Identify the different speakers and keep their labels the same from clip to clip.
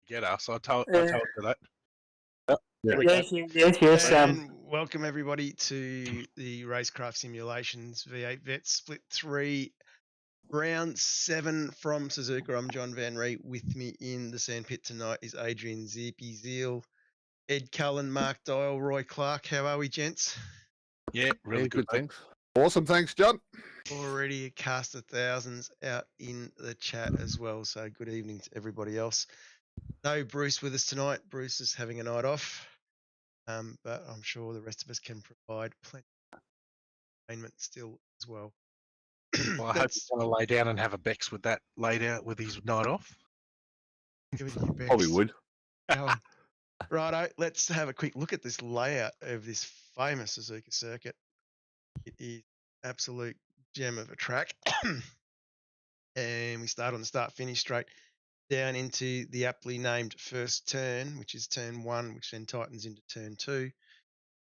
Speaker 1: get us. I told
Speaker 2: Uh,
Speaker 1: her that.
Speaker 3: Yeah.
Speaker 2: Yes.
Speaker 4: And welcome everybody to the RaceKraft Simulations V8 Vet Split 3 Round 7 from Suzuka. I'm John Van Ree. With me in the sandpit tonight is Adrian Zippy Zeal, Ed Cullen, Mark Dyall, Roy Clark. How are we, gents?
Speaker 1: Yeah, really good.
Speaker 3: Thanks. Awesome, thanks, John.
Speaker 4: Already a cast of thousands out in the chat as well, so good evening to everybody else. No Bruce with us tonight. Bruce is having a night off, but I'm sure the rest of us can provide plenty of entertainment still as well.
Speaker 1: Well, I hope he's going to lay down and have a Bex with that laid out with his night off.
Speaker 3: Probably would.
Speaker 4: Righto, let's have a quick look at this layout of this famous Suzuka circuit. It is absolute gem of a track. And we start on the start-finish straight down into the aptly named first turn, which is turn 1, which then tightens into turn 2.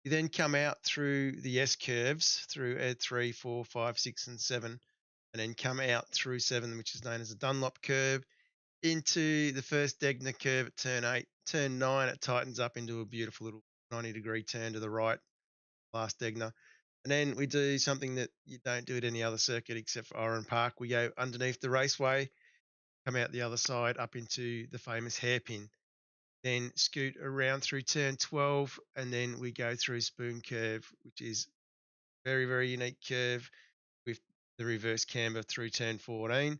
Speaker 4: You then come out through the S-curves, through 3, 4, 5, 6, and 7, and then come out through 7, which is known as a Dunlop curve, into the first Degner curve at turn 8. Turn 9, it tightens up into a beautiful little 90-degree turn to the right, last Degner. And then we do something that you don't do at any other circuit except for Oran Park. We go underneath the raceway, come out the other side up into the famous hairpin, then scoot around through turn 12, and then we go through Spoon Curve, which is a very, very unique curve with the reverse camber through turn 14.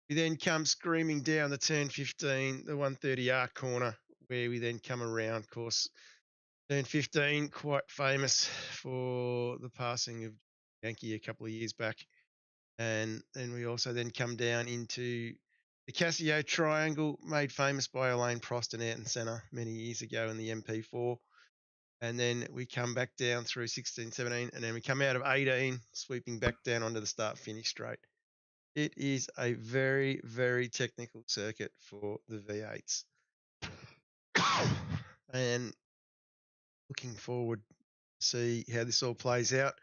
Speaker 4: We then come screaming down the turn 15, the 130R corner, where we then come around. Of course, turn 15, quite famous for the passing of Yankee a couple of years back. And then we also then come down into the Casio Triangle, made famous by Elaine Prost and Ayrton Senna many years ago in the MP4. And then we come back down through 16, 17, and then we come out of 18, sweeping back down onto the start-finish straight. It is a very, very technical circuit for the V8s. And looking forward to see how this all plays out.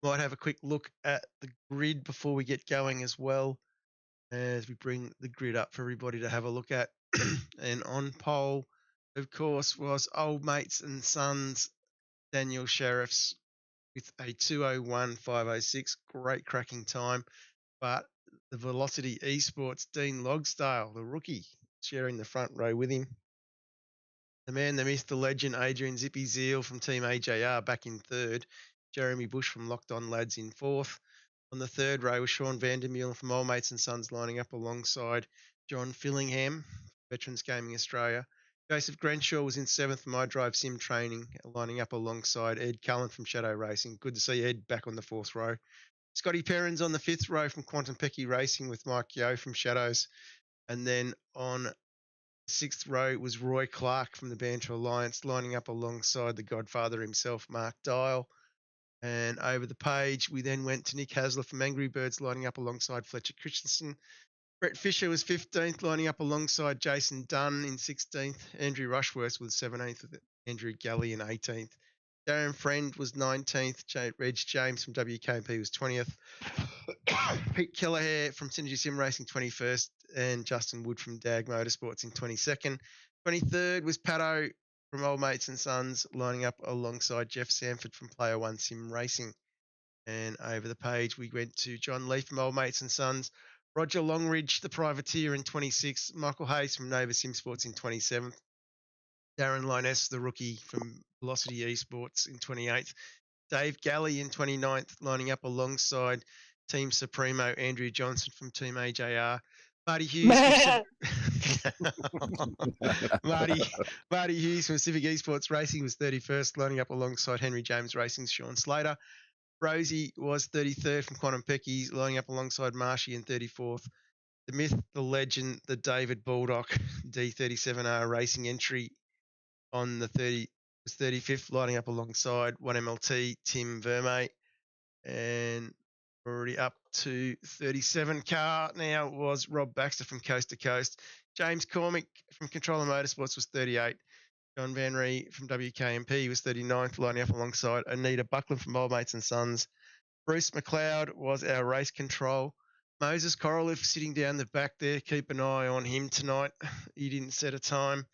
Speaker 4: Might have a quick look at the grid before we get going as well, as we bring the grid up for everybody to have a look at. And on pole, of course, was Old Mates and Sons, Daniel Sheriffs, with a 2:01.506. Great cracking time. But the Velocity Esports, Dean Logsdale, the rookie, sharing the front row with him. The man, the myth, the legend, Adrian Zippy Zeal from Team AJR back in third. Jeremy Bush from Locked On Lads in fourth. On the third row was Sean Vandermeulen from Old Mates and Sons lining up alongside John Fillingham, Veterans Gaming Australia. Joseph Grenshaw was in seventh from iDrive Sim Training, lining up alongside Ed Cullen from Shadow Racing. Good to see Ed back on the fourth row. Scotty Perrins on the fifth row from Quantum Pecky Racing with Mike Yeo from Shadows. And then on sixth row was Roy Clark from the Banter Alliance, lining up alongside the Godfather himself, Mark Dyall. And over the page, we then went to Nick Hasler from Angry Birds, lining up alongside Fletcher Christensen. Brett Fisher was 15th, lining up alongside Jason Dunn in 16th. Andrew Rushworth was 17th, with Andrew Galley in 18th. Darren Friend was 19th. Reg James from WKP was 20th. Pete Kelleher from Synergy Sim Racing 21st, and Justin Wood from Dag Motorsports in 22nd. 23rd was Pato from Old Mates and Sons, lining up alongside Jeff Sanford from Player One Sim Racing. And over the page, we went to John Lee from Old Mates and Sons, Roger Longridge, the privateer, in 26th, Michael Hayes from Nova Sim Sports in 27th, Darren Liness, the rookie from Velocity Esports, in 28th, Dave Galley in 29th, lining up alongside Team Supremo, Andrew Johnson from Team AJR. Marty Hughes Marty Hughes from Civic Esports Racing was 31st, lining up alongside Henry James Racing's Sean Slater. Rosie was 33rd from Quantum Pecky, lining up alongside Marshy in 34th. The myth, the legend, the David Baldock D37R Racing entry on the 30 was 35th, lining up alongside 1MLT Tim Vermey. And already up to 37 car now was Rob Baxter from Coast to Coast. James Cormick from Controller Motorsports was 38. John Van Ree from WKMP was 39th, lining up alongside Anita Buckland from Old Mates and Sons. Bruce McLeod was our race control. Moses Coraliff sitting down the back there. Keep an eye on him tonight. He didn't set a time.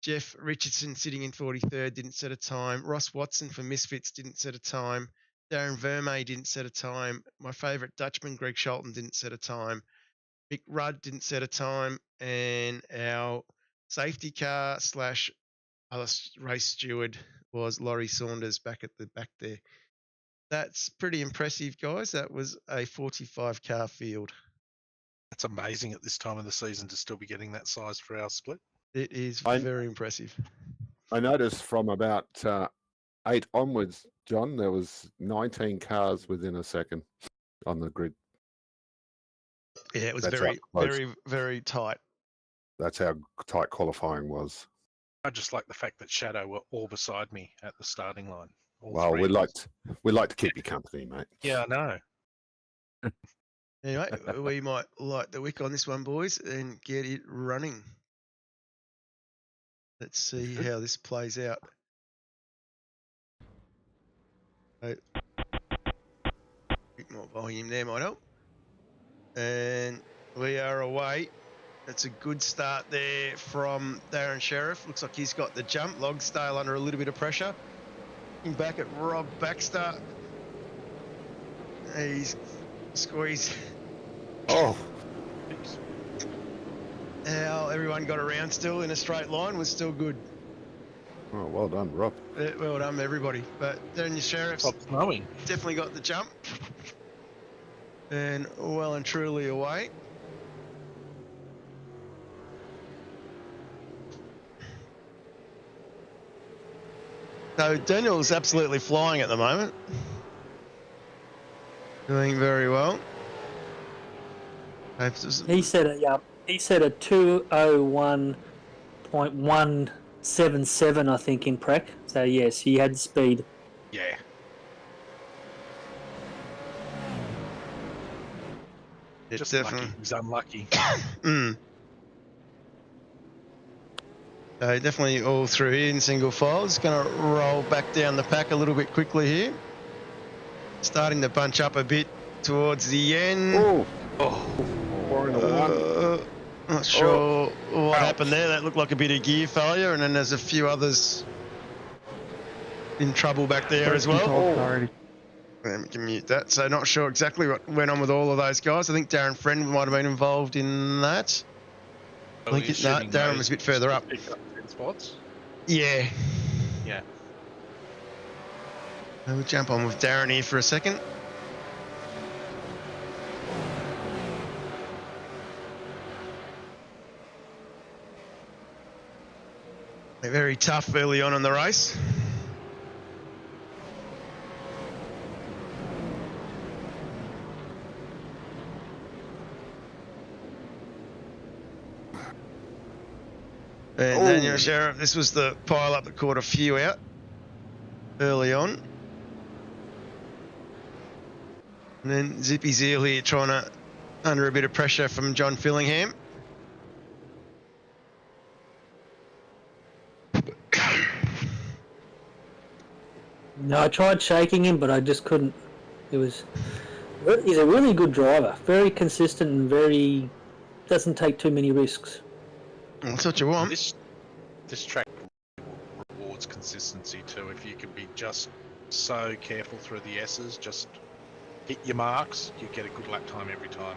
Speaker 4: Jeff Richardson sitting in 43rd, didn't set a time. Ross Watson for Misfits didn't set a time. Darren Vermey didn't set a time. My favourite Dutchman, Greg Sholton, didn't set a time. Mick Rudd didn't set a time. And our safety car / other race steward was Laurie Saunders back at the back there. That's pretty impressive, guys. That was a 45 car field.
Speaker 1: That's amazing at this time of the season to still be getting that size for our split.
Speaker 4: It is very impressive.
Speaker 3: I noticed from about 8 onwards, John, there was 19 cars within a second on the grid.
Speaker 4: Yeah, it was
Speaker 3: That's
Speaker 4: very,
Speaker 3: how close.
Speaker 4: very, very tight.
Speaker 3: That's how tight qualifying was.
Speaker 1: I just like the fact that Shadow were all beside me at the starting line.
Speaker 3: Well, we like to keep you company, mate.
Speaker 1: Yeah, I know.
Speaker 4: Anyway, we might light the wick on this one, boys, and get it running. Let's see how this plays out. A bit more volume there might help. And we are away. That's a good start there from Darren Sheriff. Looks like he's got the jump. Logsdale under a little bit of pressure. Back at Rob Baxter. He's squeezed.
Speaker 3: Oh,
Speaker 4: How everyone got around still in a straight line was still good.
Speaker 3: oh, well done, Rob.
Speaker 4: Well done, everybody. But Darren Sheriff's
Speaker 1: Stop snowing.
Speaker 4: definitely got the jump. And well and truly away. So Daniel's absolutely flying at the moment. Doing very well.
Speaker 2: He said a 201.177, I think, in prac. So yes, he had speed.
Speaker 1: Yeah.
Speaker 4: It's
Speaker 1: Just
Speaker 4: definitely.
Speaker 1: lucky. He's unlucky.
Speaker 4: Definitely all through here in single file. Just going to roll back down the pack a little bit quickly here. Starting to bunch up a bit towards the end.
Speaker 3: Oh,
Speaker 1: Oh,
Speaker 3: 4 in a 1.
Speaker 4: Not sure what happened there. That looked like a bit of gear failure, and then there's a few others in trouble back there as well. We can mute that. So not sure exactly what went on with all of those guys. I think Darren Friend might have been involved in that. I think Darren was a bit further up.
Speaker 1: Picked up 10 spots.
Speaker 4: Yeah.
Speaker 1: Yeah.
Speaker 4: We'll jump on with Darren here for a second. They're very tough early on in the race. And Daniel Sheriff, this was the pile up that caught a few out early on. And then Zippy Zeal here trying to, under a bit of pressure from John Fillingham.
Speaker 2: No, I tried shaking him, but I just couldn't. He's a really good driver, very consistent and very doesn't take too many risks.
Speaker 4: That's what you want.
Speaker 1: This track rewards consistency too. If you can be just so careful through the S's, just hit your marks, you get a good lap time every time.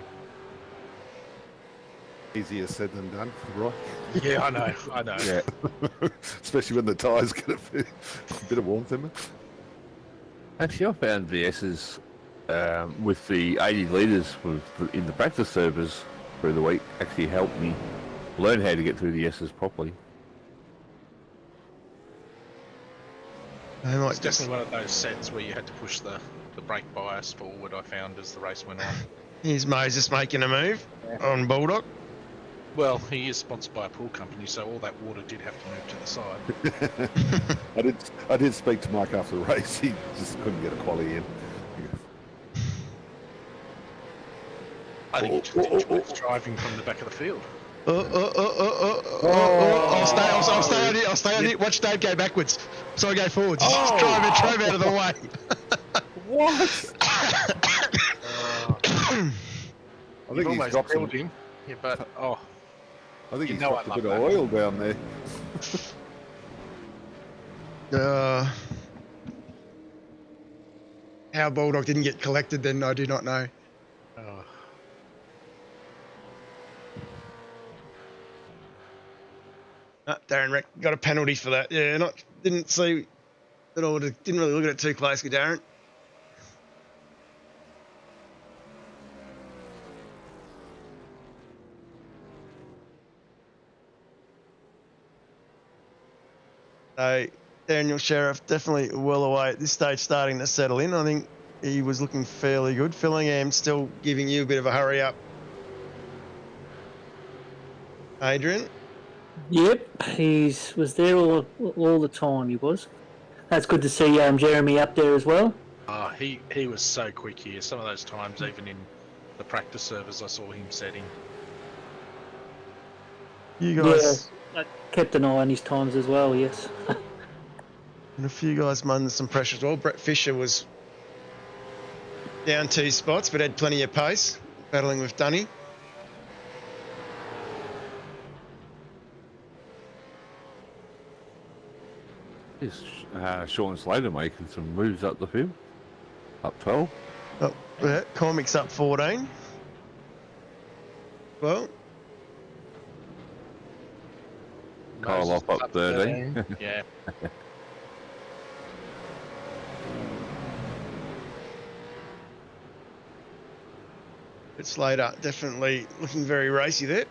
Speaker 3: Easier said than done, right?
Speaker 1: Yeah, I know.
Speaker 3: Yeah. Especially when the tyres get a bit of warmth in them.
Speaker 5: Actually, I found the S's with the 80 litres in the practice servers through the week actually helped me learn how to get through the S's properly.
Speaker 1: It's definitely one of those sets where you had to push the brake bias forward, I found, as the race went on.
Speaker 4: Here's Moses making a move on Bulldog.
Speaker 1: Well, he is sponsored by a pool company, so all that water did have to move to the side.
Speaker 3: I did speak to Mike after the race. He just couldn't get a quality in.
Speaker 1: I think he just enjoys driving from the back of the field.
Speaker 4: I'll stay on it. Watch Dave go backwards. So I go forwards. Just drive out of the way.
Speaker 3: What? I
Speaker 1: You've
Speaker 3: think he's
Speaker 1: almost
Speaker 3: dropped
Speaker 1: killed
Speaker 3: some,
Speaker 1: him. Yeah, but oh,
Speaker 3: I think
Speaker 1: you
Speaker 3: he's
Speaker 1: know
Speaker 3: dropped
Speaker 1: I
Speaker 3: a bit of
Speaker 1: love that.
Speaker 3: oil down there.
Speaker 4: How Bulldog didn't get collected then, I do not know.
Speaker 1: oh.
Speaker 4: Darren got a penalty for that. Yeah, didn't see at all. Didn't really look at it too closely, Darren. So Daniel Sheriff definitely well away at this stage, starting to settle in. I think he was looking fairly good. Fillingham still giving you a bit of a hurry up. Adrian?
Speaker 2: Yep, was there all the time. He was. That's good to see Jeremy up there as well.
Speaker 1: He was so quick here. Some of those times, even in the practice servers, I saw him setting.
Speaker 4: You guys,
Speaker 2: I kept an eye on his times as well. Yes.
Speaker 4: and a few guys under some pressure as well. Brett Fisher was down 2 spots, but had plenty of pace, battling with Dunny.
Speaker 5: Is Sean Slater making some moves up the field? Up 12.
Speaker 4: Oh, yeah, Cormic's up 14. Well,
Speaker 5: Kyle
Speaker 1: Moses
Speaker 5: up 13.
Speaker 1: Yeah.
Speaker 4: it's Slater definitely looking very racy there.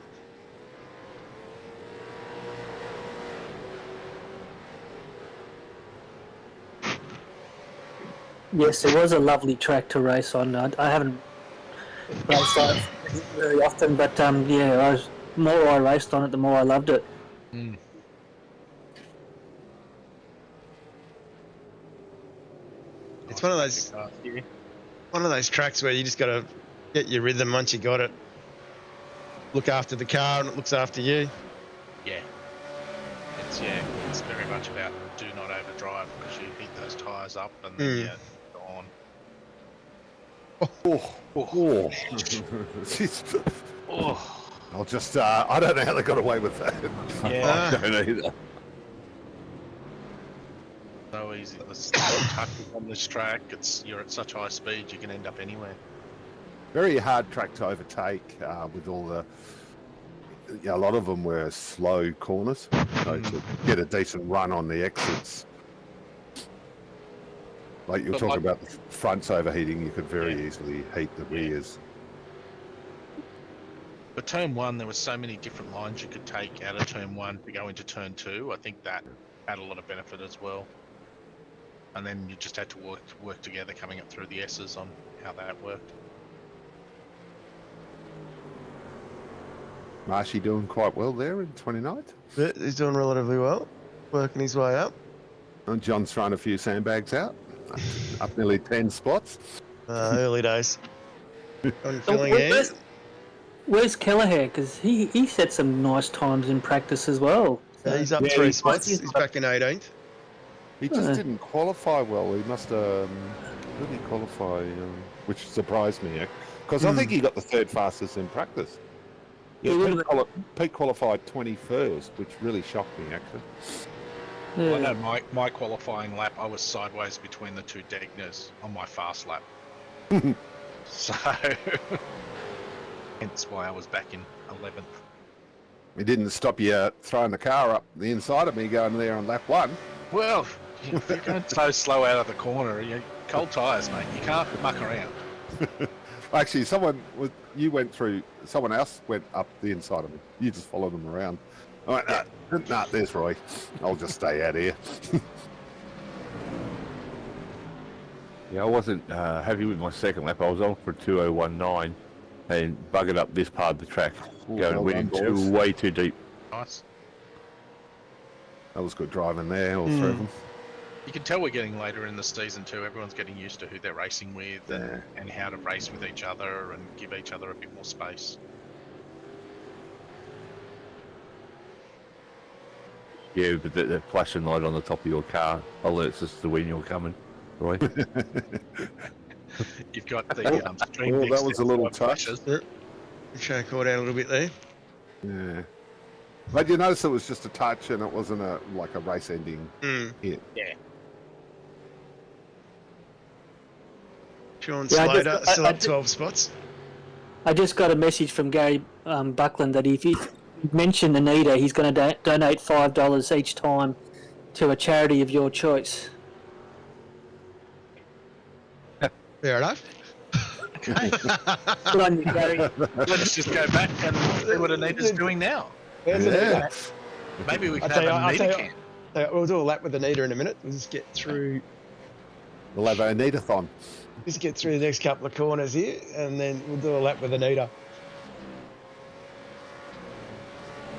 Speaker 2: Yes, it was a lovely track to race on. I haven't raced on it very often, but yeah, the more I raced on it, the more I loved it.
Speaker 1: Mm.
Speaker 4: It's one of those tracks where you just got to get your rhythm once you got it. Look after the car and it looks after you.
Speaker 1: Yeah. It's very much about do not overdrive because you heat those tyres up and then you're gone.
Speaker 3: Oh.
Speaker 1: Oh.
Speaker 3: I'll just, I don't know how they got away with that.
Speaker 1: Yeah.
Speaker 5: I don't either.
Speaker 1: So easy. There's no tucking on this track. You're at such high speed you can end up anywhere.
Speaker 3: Very hard track to overtake with all the, a lot of them were slow corners. So to get a decent run on the exits. Like you're talking about the fronts overheating, you could very easily heat the rears.
Speaker 1: But turn 1, there were so many different lines you could take out of turn 1 to go into turn 2. I think that had a lot of benefit as well. And then you just had to work together coming up through the S's on how that worked.
Speaker 3: Marshy doing quite well there in 29th.
Speaker 4: Yeah, he's doing relatively well, working his way up.
Speaker 3: And John's thrown a few sandbags out, up nearly 10 spots.
Speaker 4: Early days. On Fillingham.
Speaker 2: Where's Kelleher? Because he set some nice times in practice as well.
Speaker 4: Yeah, he's up 3 spots. He's back in 18th.
Speaker 3: He just didn't qualify well. He must have really qualify, which surprised me. Because I think he got the 3rd fastest in practice. Yeah, Pete qualified 21st, which really shocked me, actually.
Speaker 1: Well, I know my qualifying lap, I was sideways between the 2 Degners on my fast lap. So, hence why I was back in 11th.
Speaker 3: It didn't stop you throwing the car up the inside of me going there on lap 1.
Speaker 1: Well, if you're going so slow out of the corner, cold tyres, mate. You can't muck around.
Speaker 3: Actually, someone else went up the inside of me. You just followed them around. I went, nah, there's Roy. I'll just stay out here.
Speaker 5: Yeah, I wasn't happy with my second lap. I was on for 2019 and buggered up this part of the track, going way too deep.
Speaker 1: Nice.
Speaker 3: That was good driving there, all 3 of them.
Speaker 1: You can tell we're getting later in the season too. Everyone's getting used to who they're racing with and how to race with each other and give each other a bit more space.
Speaker 5: Yeah, but the flashing light on the top of your car alerts us to when you're coming, Roy.
Speaker 1: You've got the stream.
Speaker 3: That was a little touch.
Speaker 4: Show caught out a little bit there.
Speaker 3: Yeah. But you notice it was just a touch and it wasn't a race-ending hit.
Speaker 1: Yeah.
Speaker 4: Sean
Speaker 2: Yeah, I
Speaker 4: Slater,
Speaker 2: just-
Speaker 4: still
Speaker 2: I
Speaker 4: up 12 spots.
Speaker 2: I just got a message from Gary Buckland that if you mention Anita, he's going to donate $5 each time to a charity of your choice.
Speaker 4: Fair enough.
Speaker 1: Okay.
Speaker 2: Good on you, Gary.
Speaker 1: Let's just go back and see what Anita's doing now.
Speaker 3: Yeah.
Speaker 1: Maybe we can
Speaker 4: I'll
Speaker 1: have
Speaker 4: tell
Speaker 1: an
Speaker 4: you-
Speaker 1: Anita camp.
Speaker 4: We'll do a lap with Anita in a minute. We'll just get through
Speaker 3: We'll have an Anita-thon.
Speaker 4: the next couple of corners here, and then we'll do a lap with Anita.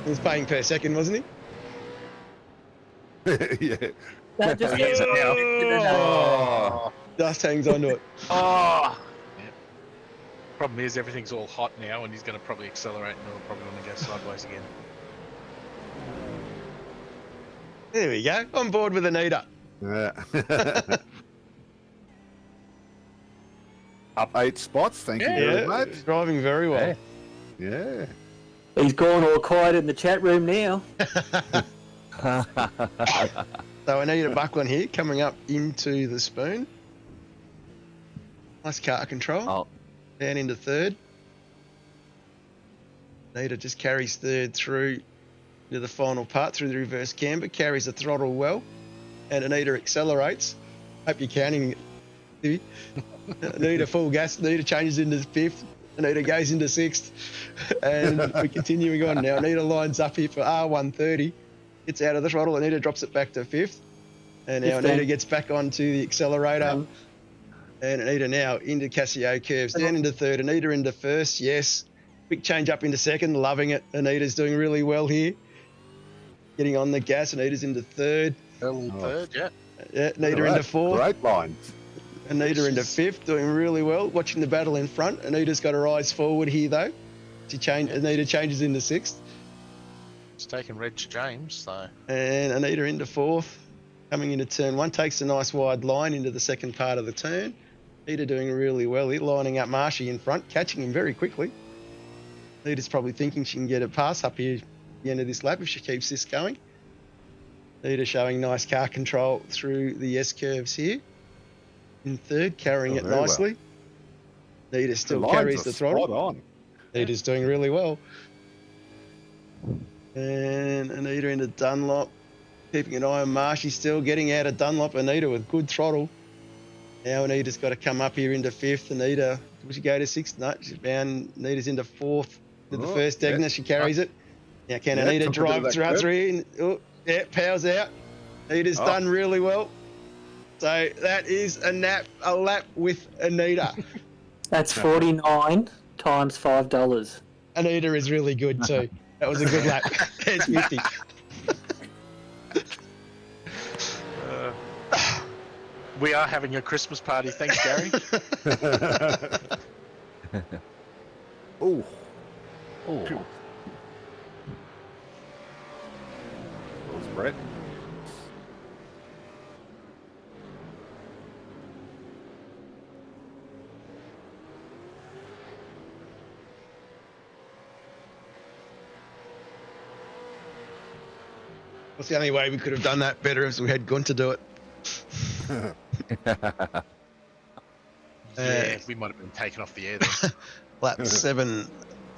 Speaker 4: He was paying per second, wasn't he?
Speaker 3: Yeah.
Speaker 2: That just
Speaker 1: Yes,
Speaker 4: Oh, dust hangs onto it.
Speaker 1: Oh. Yep. Problem is, everything's all hot now, and he's going to probably accelerate, and we're probably going to go sideways again.
Speaker 4: There we go. On board with Anita.
Speaker 3: Yeah. Up 8 spots. Thank you very
Speaker 4: Yeah,
Speaker 3: much.
Speaker 4: driving very well.
Speaker 3: Yeah.
Speaker 2: He's gone all quiet in the chat room now.
Speaker 4: So Anita Buckland here, coming up into the spoon. Nice car control.
Speaker 5: Oh.
Speaker 4: Down into third. Anita just carries third through to the final part through the reverse camber, carries the throttle well, and Anita accelerates. Hope you're counting, Stevie. Anita full gas. Anita changes into fifth. Anita goes into sixth, and we're continuing on now. Anita lines up here for R130. It's out of the throttle. Anita drops it back to fifth, and now
Speaker 2: 15.
Speaker 4: Anita gets back onto the accelerator. And Anita now into Casio curves, down into third. Anita into first, yes. Quick change up into second, loving it. Anita's doing really well here. Getting on the gas. Anita's into third.
Speaker 1: Early third, yeah.
Speaker 4: Yeah, Anita into fourth.
Speaker 3: Great lines.
Speaker 4: Anita into fifth, doing really well. Watching the battle in front. Anita's got her eyes forward here, though. Anita changes into sixth.
Speaker 1: It's taking Reg James, so.
Speaker 4: And Anita into fourth. Coming into turn one. Takes a nice wide line into the second part of the turn. Anita doing really well here. Lining up Marshy in front. Catching him very quickly. Anita's probably thinking she can get a pass up here at the end of this lap if she keeps this going. Anita showing nice car control through the S-curves here. In third, carrying it
Speaker 3: very
Speaker 4: nicely. Anita still
Speaker 3: lines
Speaker 4: carries
Speaker 3: are
Speaker 4: the throttle.
Speaker 3: spot on.
Speaker 4: Anita's doing really well. And Anita into Dunlop. Keeping an eye on Marshy, still getting out of Dunlop. Anita with good throttle. Now Anita's got to come up here into fifth. Anita, will she go to sixth? No, she's bound. Anita's into fourth. To the first Degner,
Speaker 3: yeah.
Speaker 4: she carries it. Now can
Speaker 3: Yeah,
Speaker 4: Anita
Speaker 3: took a bit of
Speaker 4: drive
Speaker 3: that
Speaker 4: through
Speaker 3: curve.
Speaker 4: three? Oh, yeah, powers out. Anita's done really well. So that is a lap with Anita.
Speaker 2: That's 49 times $5.
Speaker 4: Anita is really good too. That was a good lap. There's 50.
Speaker 1: We are having a Christmas party. Thanks, Gary.
Speaker 3: Oh.
Speaker 5: Oh.
Speaker 3: That was Brett.
Speaker 4: That's the only way we could have done that better if we had Gunter do it.
Speaker 1: Yeah, we might have been taken off the air there.
Speaker 4: Lap 7.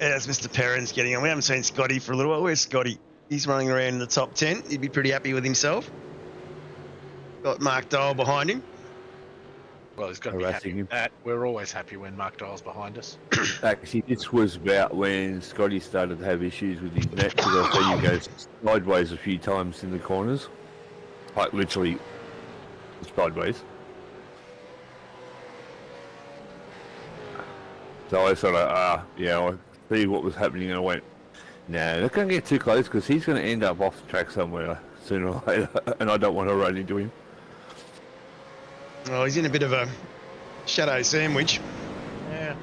Speaker 4: As Mr. Perrin's getting on. We haven't seen Scotty for a little while. Where's Scotty? He's running around in the top 10. He'd be pretty happy with himself. Got Mark Dyall behind him.
Speaker 1: Well, he's got to be
Speaker 5: Harassing
Speaker 1: happy
Speaker 5: him.
Speaker 1: with that. We're always happy when Mark Dyall's behind us.
Speaker 5: Actually, this was about when Scotty started to have issues with his net because I saw you go sideways a few times in the corners. Like literally sideways. So I sort of, I see what was happening and I went, no, not going to get too close because he's going to end up off the track somewhere sooner or later and I don't want to run into him.
Speaker 4: Oh, he's in a bit of a shadow sandwich.
Speaker 1: Yeah.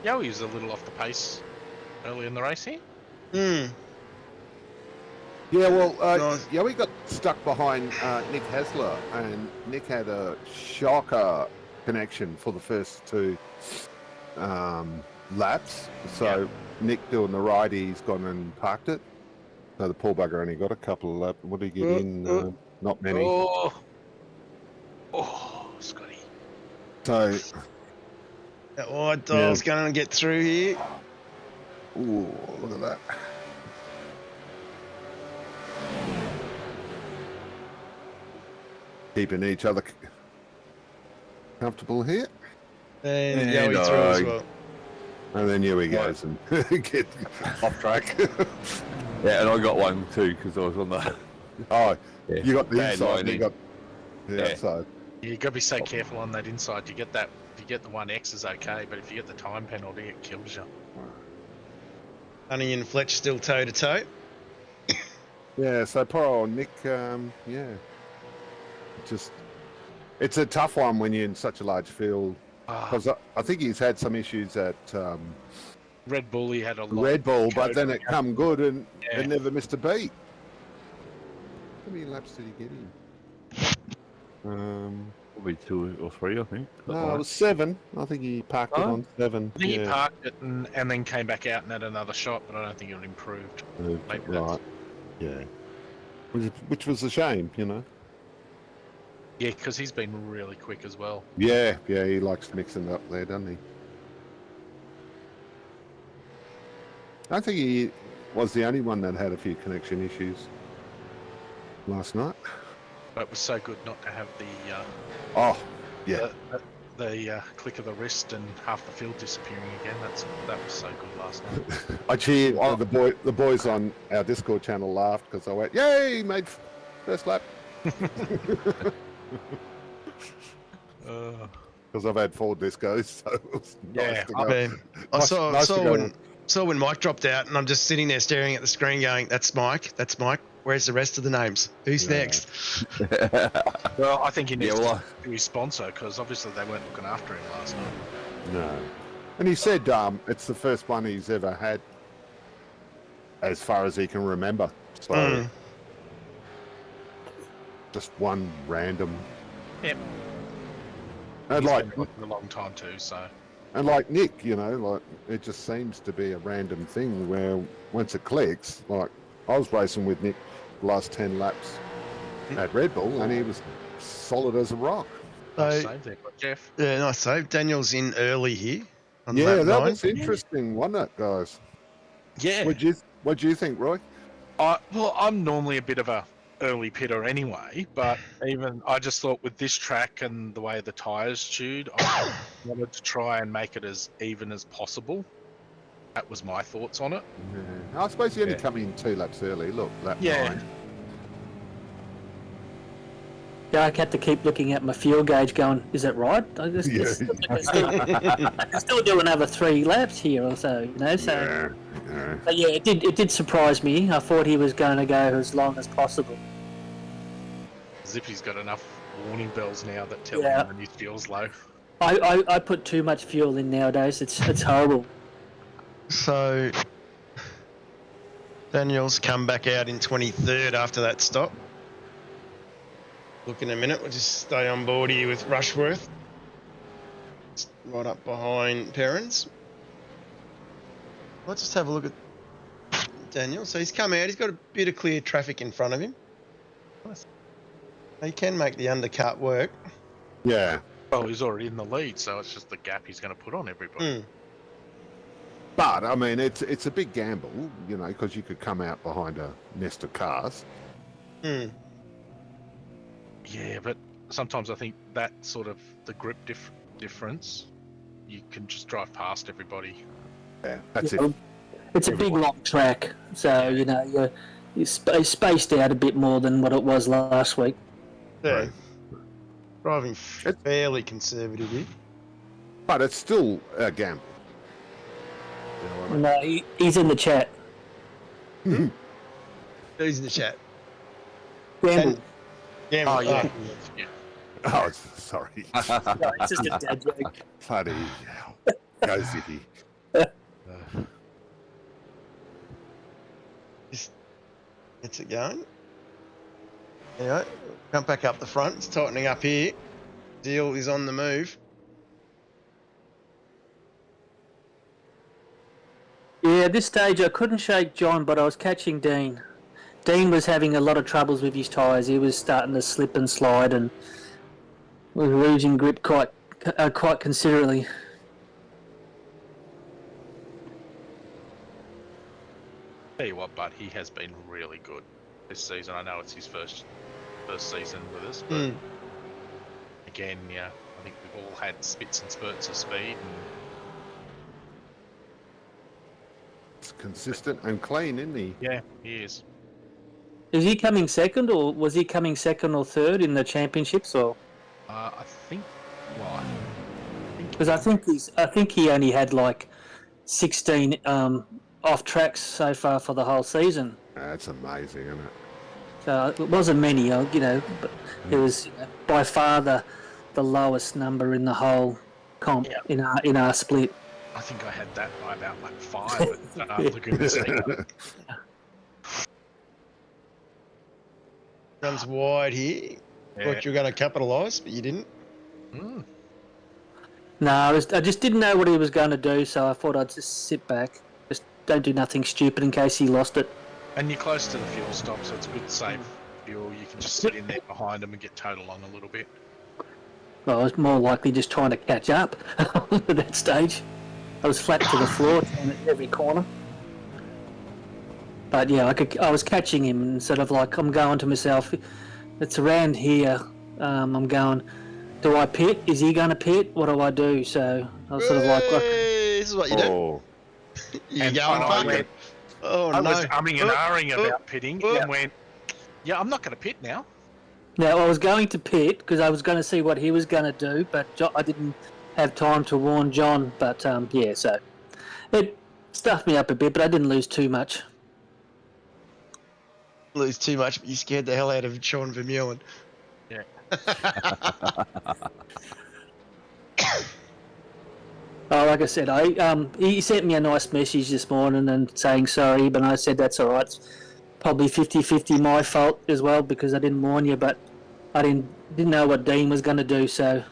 Speaker 1: Yowie was a little off the pace early in the race here.
Speaker 4: Hmm.
Speaker 3: Yeah, well,
Speaker 4: Nice.
Speaker 3: yeah, we got stuck behind Nick Hasler, and Nick had a shocker connection for the first two. laps. So Nick doing the right, he's gone and parked it. So the poor bugger only got a couple of laps. What did he get in? Not many.
Speaker 1: Oh, Scotty.
Speaker 3: So,
Speaker 4: That wide dial's going to get through here.
Speaker 3: ooh, look at that. Keeping each other comfortable here.
Speaker 4: And Yowie through as well.
Speaker 3: And then here he goes and get off track.
Speaker 5: Yeah, and I got one too because I was on the.
Speaker 3: Oh,
Speaker 5: Yeah.
Speaker 3: you got the
Speaker 5: Bad
Speaker 3: inside. And you
Speaker 5: lining.
Speaker 3: got the outside.
Speaker 1: You got to be so careful on that inside. You get that. If you get the 1X is okay, but if you get the time penalty, it kills you.
Speaker 4: Honey and Fletch still toe to toe.
Speaker 3: Yeah, so poor old Nick, it's a tough one when you're in such a large field. Because I think he's had some issues at
Speaker 1: Red Bull, he had a lot.
Speaker 3: Red Bull, but then it come good and
Speaker 1: Yeah.
Speaker 3: it never missed a beat. How many laps did he get in?
Speaker 5: Probably 2 or 3, I think.
Speaker 3: No, it was 7. I think he parked it on 7.
Speaker 1: I think he parked it and then came back out and had another shot, but I don't think it improved. Maybe
Speaker 3: Right. Yeah. Which was a shame, you know.
Speaker 1: Yeah, because he's been really quick as well.
Speaker 3: Yeah, he likes mixing it up there, doesn't he? I think he was the only one that had a few connection issues last night.
Speaker 1: But it was so good not to have the the click of the wrist and half the field disappearing again. That was so good last night.
Speaker 3: I cheered. The boys on our Discord channel laughed because I went, "Yay, made first lap." Because I've had 4 discos, so it was nice to go.
Speaker 4: I saw when Mike dropped out, and I'm just sitting there staring at the screen, going, "That's Mike. That's Mike. Where's the rest of the names? Who's next?"
Speaker 1: Well, I think he needs to do his sponsor because obviously they weren't looking after him last night.
Speaker 3: No, and he said it's the first one he's ever had, as far as he can remember. So just one random.
Speaker 1: Yep.
Speaker 3: And
Speaker 1: He's
Speaker 3: like
Speaker 1: been a long time too, so.
Speaker 3: And like Nick, you know, like it just seems to be a random thing where once it clicks, like I was racing with Nick the last 10 laps at Red Bull and he was solid as a rock.
Speaker 1: Nice save there, Jeff.
Speaker 4: Yeah, nice save. Daniel's in early here. On
Speaker 3: Yeah,
Speaker 4: lap
Speaker 3: that
Speaker 4: 9.
Speaker 3: was interesting, wasn't it, guys?
Speaker 1: Yeah.
Speaker 3: What do you think, Roy?
Speaker 1: Well, I'm normally a bit of a early pitter anyway, but I just thought with this track and the way the tyres chewed, I wanted to try and make it as even as possible. That was my thoughts on it.
Speaker 3: Yeah. I suppose you only come in 2 laps early. Look, lap 9.
Speaker 2: Yeah, I had to keep looking at my fuel gauge going, is it right? I can still do another 3 laps here or so, you know. So, But yeah, it did surprise me. I thought he was going to go as long as possible.
Speaker 1: Zippy's got enough warning bells now that tell him when his fuel's low.
Speaker 2: I put too much fuel in nowadays. It's horrible.
Speaker 4: So Daniel's come back out in 23rd after that stop. Look in a minute, we'll just stay on board here with Rushworth. It's right up behind Perrins. Let's just have a look at Daniel. So he's come out, he's got a bit of clear traffic in front of him. He can make the undercut work.
Speaker 3: Yeah.
Speaker 1: Well, he's already in the lead, so it's just the gap he's going to put on everybody.
Speaker 3: But, I mean, it's a big gamble, you know, because you could come out behind a nest of cars.
Speaker 1: Yeah, but sometimes I think that sort of the grip difference, you can just drive past everybody.
Speaker 3: Yeah, that's it.
Speaker 2: It's a big long track, so you know you're spaced out a bit more than what it was last week.
Speaker 4: Yeah,
Speaker 3: Right.
Speaker 4: driving fairly conservative here.
Speaker 3: But it's still a gamble. You know what I mean?
Speaker 2: No, he's in the chat.
Speaker 4: Who's in the chat?
Speaker 2: Gamble.
Speaker 4: Gamble.
Speaker 1: Oh, yeah. Yeah.
Speaker 3: Oh, sorry.
Speaker 2: No, it's just a dad joke.
Speaker 3: Bloody hell. Go Zippy.
Speaker 4: Just gets it going. Anyway, come back up the front. It's tightening up here. Deal is on the move.
Speaker 2: Yeah, at this stage I couldn't shake John, but I was catching Dean. Dean was having a lot of troubles with his tyres. He was starting to slip and slide and was losing grip quite considerably.
Speaker 1: Tell you what, but he has been really good this season. I know it's his first season with us, but again, yeah, I think we've all had spits and spurts of speed. And
Speaker 3: It's consistent and clean, isn't he?
Speaker 1: yeah, he is.
Speaker 2: Is he coming second, or was he coming second or third in the championships, or?
Speaker 1: I think. Well,
Speaker 2: Because I think he only had like 16 off tracks so far for the whole season.
Speaker 3: That's amazing, isn't it?
Speaker 2: So it wasn't many, but it was by far the lowest number in the whole comp in our split.
Speaker 1: I think I had that by about like 5 at looking this thing up.
Speaker 4: Runs wide here.
Speaker 1: Yeah.
Speaker 4: Like you're going to capitalise, but you didn't.
Speaker 1: Mm.
Speaker 2: No, I just didn't know what he was going to do, so I thought I'd just sit back, just don't do nothing stupid in case he lost it.
Speaker 1: And you're close to the fuel stop, so it's good safe fuel. You can just sit in there behind them and get towed along a little bit.
Speaker 2: Well, I was more likely just trying to catch up at that stage. I was flat to the floor at every corner. But yeah, I was catching him, and sort of like I'm going to myself, it's around here. I'm going, do I pit? Is he going to pit? What do I do? So I was sort of like,
Speaker 4: Hey, this is what you do.
Speaker 3: Oh,
Speaker 4: You
Speaker 1: And
Speaker 4: go and
Speaker 1: I
Speaker 4: fuck
Speaker 1: went-
Speaker 4: it. Oh,
Speaker 1: I
Speaker 4: no.
Speaker 1: was umming and ahhing about pitting
Speaker 4: oh.
Speaker 1: and went, yeah, I'm not going to pit now.
Speaker 2: now I was going to pit because I was going to see what he was going to do, but I didn't have time to warn John. But yeah, so it stuffed me up a bit, but I didn't lose too much.
Speaker 4: Lose too much, but you scared the hell out of Sean Vermeulen.
Speaker 1: Yeah.
Speaker 2: Oh, like I said, he sent me a nice message this morning and saying sorry, but I said that's all right. It's probably 50-50 my fault as well because I didn't warn you, but I didn't know what Dean was going to do, so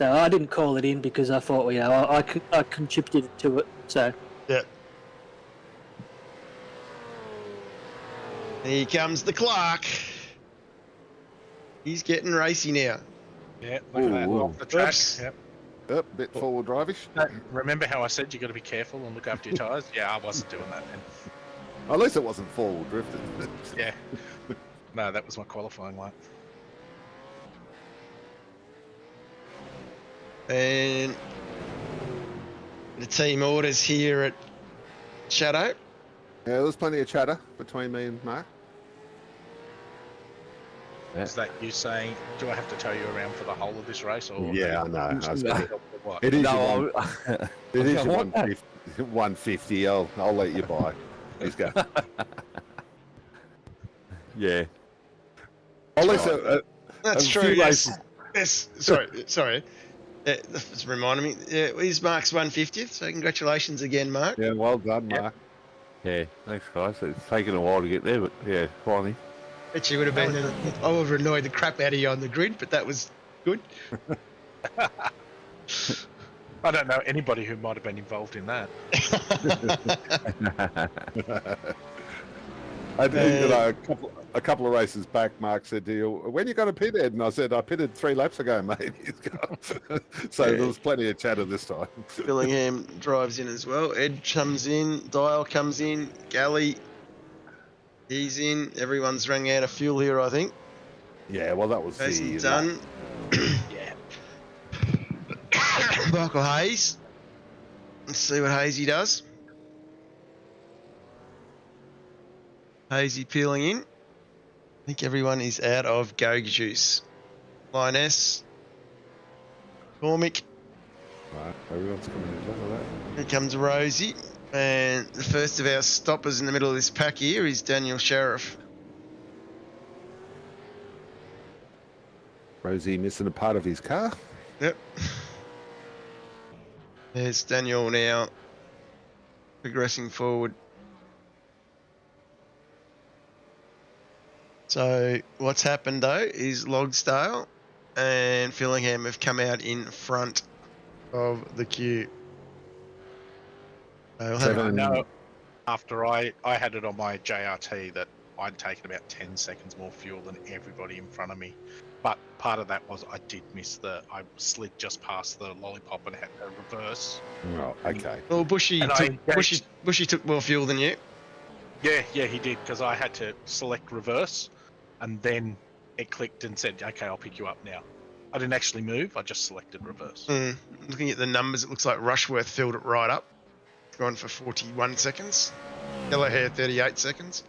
Speaker 2: I didn't call it in because I thought, I contributed to it. So
Speaker 4: Yeah. Here comes the Clark. He's getting racy now.
Speaker 1: Yeah, look at that.
Speaker 3: Ooh.
Speaker 1: Off the track.
Speaker 4: Oops.
Speaker 1: Yep.
Speaker 3: Up, bit forward drivish.
Speaker 1: Remember how I said you got to be careful and look after your tyres? Yeah, I wasn't doing that then.
Speaker 3: At least it wasn't forward drifted.
Speaker 1: Yeah. No, that was my qualifying lap.
Speaker 4: And the team orders here at Shadow.
Speaker 3: Yeah, there was plenty of chatter between me and Mark.
Speaker 1: Is that you saying, do I have to tow you around for the whole of this race? Or
Speaker 3: Yeah, I know.
Speaker 1: What?
Speaker 3: It is
Speaker 5: No,
Speaker 3: your it is your 150. I'll let you buy. Let's go.
Speaker 5: yeah.
Speaker 3: At least
Speaker 4: That's
Speaker 3: a
Speaker 4: true.
Speaker 3: few
Speaker 4: Yes.
Speaker 3: races.
Speaker 4: Yes. Sorry. That's reminding me. Yeah, he's Mark's 150th. So congratulations again, Mark.
Speaker 3: Yeah, well done,
Speaker 1: Yep.
Speaker 3: Mark.
Speaker 5: Yeah, thanks guys. It's taken a while to get there, but yeah, finally.
Speaker 4: Bet you would have been. I would have annoyed the crap out of you on the grid, but that was good.
Speaker 1: I don't know anybody who might have been involved in that.
Speaker 3: I did, a couple of races back, Mark said to you, when you got to pit, Ed? And I said, I pitted 3 laps ago, mate. So there was plenty of chatter this time.
Speaker 4: Billingham drives in as well. Ed comes in. Dyall comes in. Galley, he's in. Everyone's running out of fuel here, I think.
Speaker 3: Yeah, well, that was
Speaker 4: Jason
Speaker 3: the...
Speaker 4: done.
Speaker 1: Yeah.
Speaker 4: Michael Hayes. Let's see what Hazy does. Hazy peeling in. I think everyone is out of Go Juice. Lioness. Cormick.
Speaker 3: Right, everyone's coming in. Look at that.
Speaker 4: Here comes Rosie. And the first of our stoppers in the middle of this pack here is Daniel Sheriff.
Speaker 3: Rosie missing a part of his car.
Speaker 4: Yep. There's Daniel now progressing forward. So what's happened though is Logsdale and Fillingham have come out in front of the queue. I'll have
Speaker 1: I
Speaker 3: Seven.
Speaker 1: know after I had it on my JRT that I'd taken about 10 seconds more fuel than everybody in front of me. But part of that was I did miss I slid just past the lollipop and had to reverse.
Speaker 3: Oh, okay.
Speaker 4: Well, Bushy
Speaker 1: And
Speaker 4: Bushy took more fuel than you.
Speaker 1: Yeah, he did, because I had to select reverse, and then it clicked and said, okay, I'll pick you up now. I didn't actually move, I just selected reverse.
Speaker 4: Looking at the numbers, it looks like Rushworth filled it right up. Gone for 41 seconds. Yellow Hair, 38 seconds.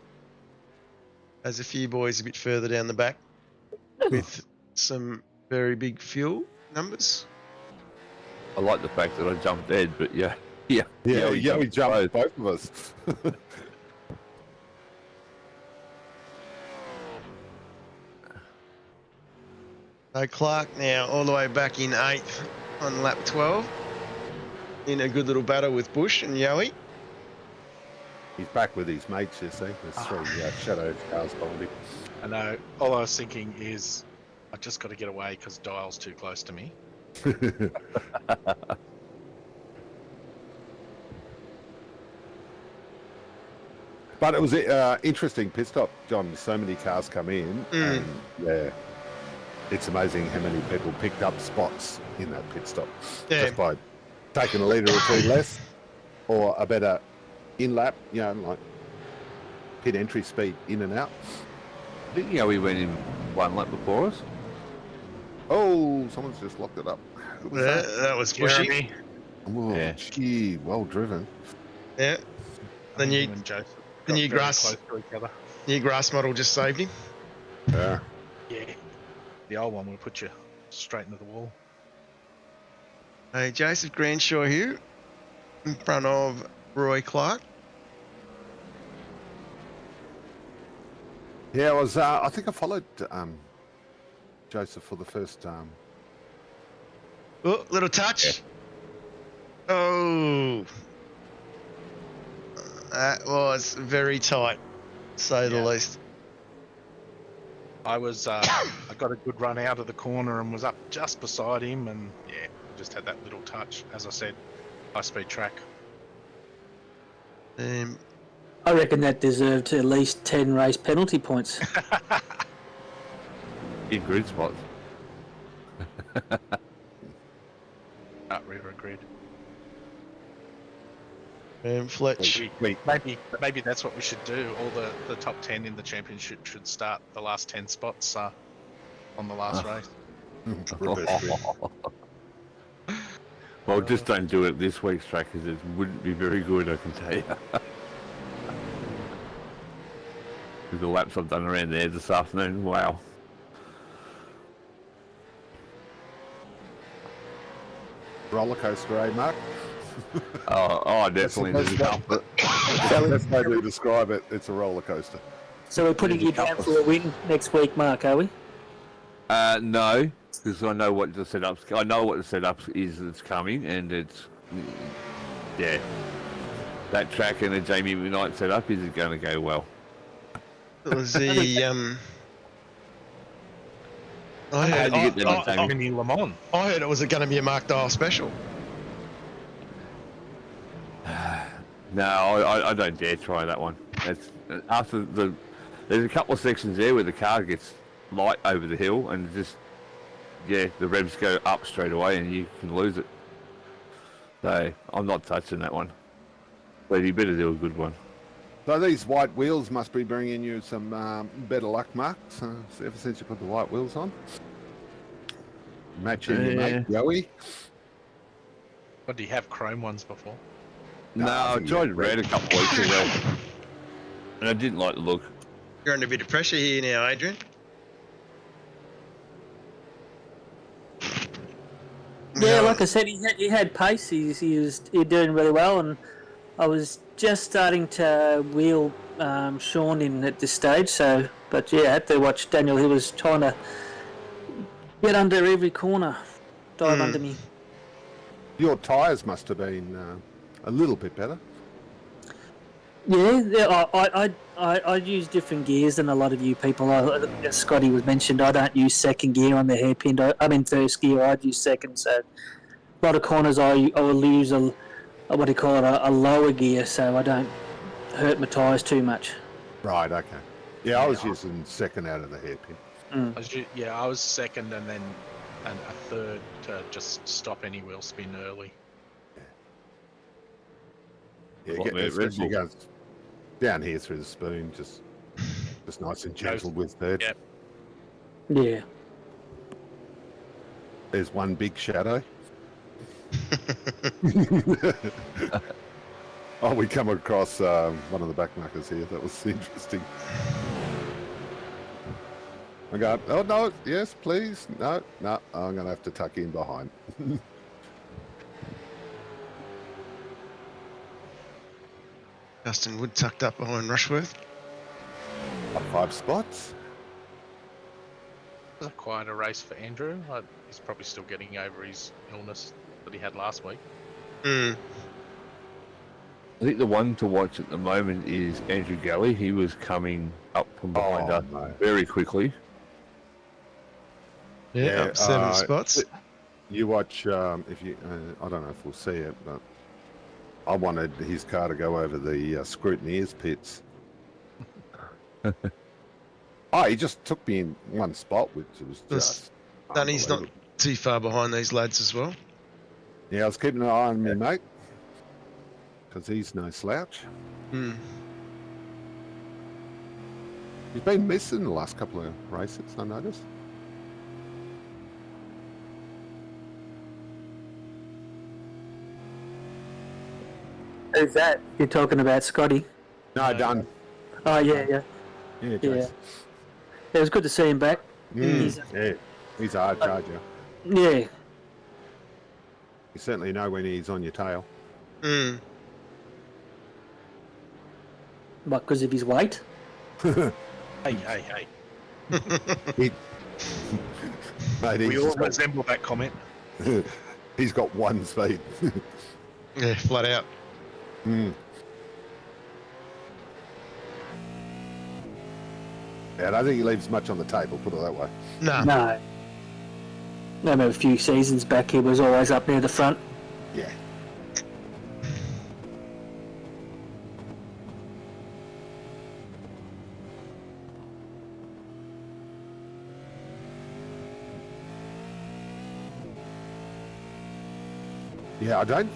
Speaker 4: There's a few boys a bit further down the back with some very big fuel numbers.
Speaker 5: I like the fact that I jumped ahead, but yeah,
Speaker 3: we jumped both of us.
Speaker 4: So Clark now all the way back in 8th on lap 12. In a good little battle with Bush and Yowie.
Speaker 3: He's back with his mates, you see. There's three shadow cars behind him.
Speaker 1: I know, all I was thinking is, I just got to get away because Dial's too close to me.
Speaker 3: But it was an interesting pit stop, John. So many cars come in. And, yeah, it's amazing how many people picked up spots in that pit stop.
Speaker 4: Yeah.
Speaker 3: Just by taking a litre or two less or a better in-lap, like pit entry speed in and out.
Speaker 5: Didn't you know we went in one lap before us?
Speaker 3: Oh, someone's just locked it up. Who was
Speaker 4: That was Bushy.
Speaker 1: Jeremy.
Speaker 3: Oh,
Speaker 5: Yeah.
Speaker 3: gee, well driven.
Speaker 4: Yeah. The new,
Speaker 1: and Joseph
Speaker 4: the
Speaker 1: got
Speaker 4: new
Speaker 1: very
Speaker 4: grass,
Speaker 1: close to each other.
Speaker 4: new grass model just saved him.
Speaker 3: Yeah.
Speaker 1: Yeah, the old one will put you straight into the wall.
Speaker 4: Hey, Joseph Granshaw here in front of Roy Clark.
Speaker 3: Yeah, I think I followed Joseph for the first.
Speaker 4: Oh, little touch. Yeah. Oh. That was very tight, to say the least.
Speaker 1: I was, I got a good run out of the corner and was up just beside him, and yeah, just had that little touch. As I said, high-speed track.
Speaker 2: I reckon that deserved at least 10 race penalty points.
Speaker 5: In grid spots.
Speaker 1: River grid.
Speaker 4: Fletch.
Speaker 1: Maybe that's what we should do. All the top 10 in the championship should start the last 10 spots on the last race.
Speaker 5: Well, just don't do it this week's track, because it wouldn't be very good, I can tell you. With the laps I've done around there this afternoon, wow.
Speaker 3: Roller coaster, eh, Mark?
Speaker 5: Oh, definitely.
Speaker 3: That's the way to describe it. It's a roller coaster.
Speaker 2: So we're putting you down for a win next week, Mark, are we?
Speaker 5: No, because I know what the setup is that's coming, and it's that track and the Jamie Knight setup isn't going to go well.
Speaker 4: It was the I heard,
Speaker 5: How do you get that on Jamie?
Speaker 1: Mini Le Mans.
Speaker 4: I heard it was going to be a Mark Dyall special.
Speaker 5: No, I don't dare try that one. That's there's a couple of sections there where the car gets light over the hill, and just the revs go up straight away, and you can lose it. So I'm not touching that one. But you better do a good one.
Speaker 3: So these white wheels must be bringing you some better luck, Mark. So ever since you put the white wheels on, matching your mate Joey.
Speaker 1: But do you have chrome ones before?
Speaker 5: No, I tried red a couple of weeks ago, and I didn't like the look.
Speaker 4: You're under a bit of pressure here now, Adrian.
Speaker 2: Yeah, like I said, he had pace. He was doing really well, and I was just starting to wheel Sean in at this stage. So, but yeah, I had to watch Daniel. He was trying to get under every corner, dive under me.
Speaker 3: Your tyres must have been a little bit better.
Speaker 2: Yeah, I use different gears than a lot of you people. As Scotty was mentioned, I don't use second gear on the hairpin. I'm in first gear. I'd use second. So a lot of corners I will lose a what do you call it, a lower gear, so I don't hurt my tyres too much.
Speaker 3: Right, okay. Yeah, I was using second out of the hairpin.
Speaker 1: I was second and then a third to just stop any wheel spin early.
Speaker 3: Yeah,
Speaker 5: What, mate,
Speaker 3: especially
Speaker 5: Red Bull?
Speaker 3: goes down here through the spoon, just nice and gentle with third.
Speaker 1: Yep.
Speaker 2: Yeah.
Speaker 3: There's one big shadow. Oh, we come across one of the backmarkers here. That was interesting. I go, oh no, yes, please. No, I'm going to have to tuck in behind.
Speaker 4: Justin Wood tucked up behind Rushworth.
Speaker 3: 5 spots.
Speaker 1: It was quite a race for Andrew. He's probably still getting over his illness that he had last week.
Speaker 4: Mm.
Speaker 5: I think the one to watch at the moment is Andrew Galley. He was coming up from behind us very quickly.
Speaker 4: Yeah, up 7 spots.
Speaker 3: You watch, if you, I don't know if we'll see it, but I wanted his car to go over the scrutineers pits. He just took me in one spot, which was just.
Speaker 4: And he's not too far behind these lads as well.
Speaker 3: Yeah, I was keeping an eye on me, mate, because he's no slouch.
Speaker 4: Mm.
Speaker 3: He's been missing the last couple of races, I noticed.
Speaker 2: Who's that? You're talking about Scotty?
Speaker 3: No, done.
Speaker 2: Oh, yeah.
Speaker 3: Yeah,
Speaker 2: Yeah.
Speaker 3: Jason.
Speaker 2: It was good to see him back.
Speaker 3: Yeah, he's a hard charger.
Speaker 2: Yeah.
Speaker 3: You certainly know when he's on your tail.
Speaker 4: Mm.
Speaker 2: What, because of his weight?
Speaker 1: Hey.
Speaker 3: He, mate,
Speaker 1: We
Speaker 3: he's
Speaker 1: all
Speaker 3: just got,
Speaker 1: resemble that comment.
Speaker 3: he's got one speed.
Speaker 4: Yeah, flat out.
Speaker 3: Yeah, I don't think he leaves much on the table, put it that way.
Speaker 4: No.
Speaker 2: No. I remember a few seasons back, he was always up near the front.
Speaker 3: Yeah. Yeah, I don't,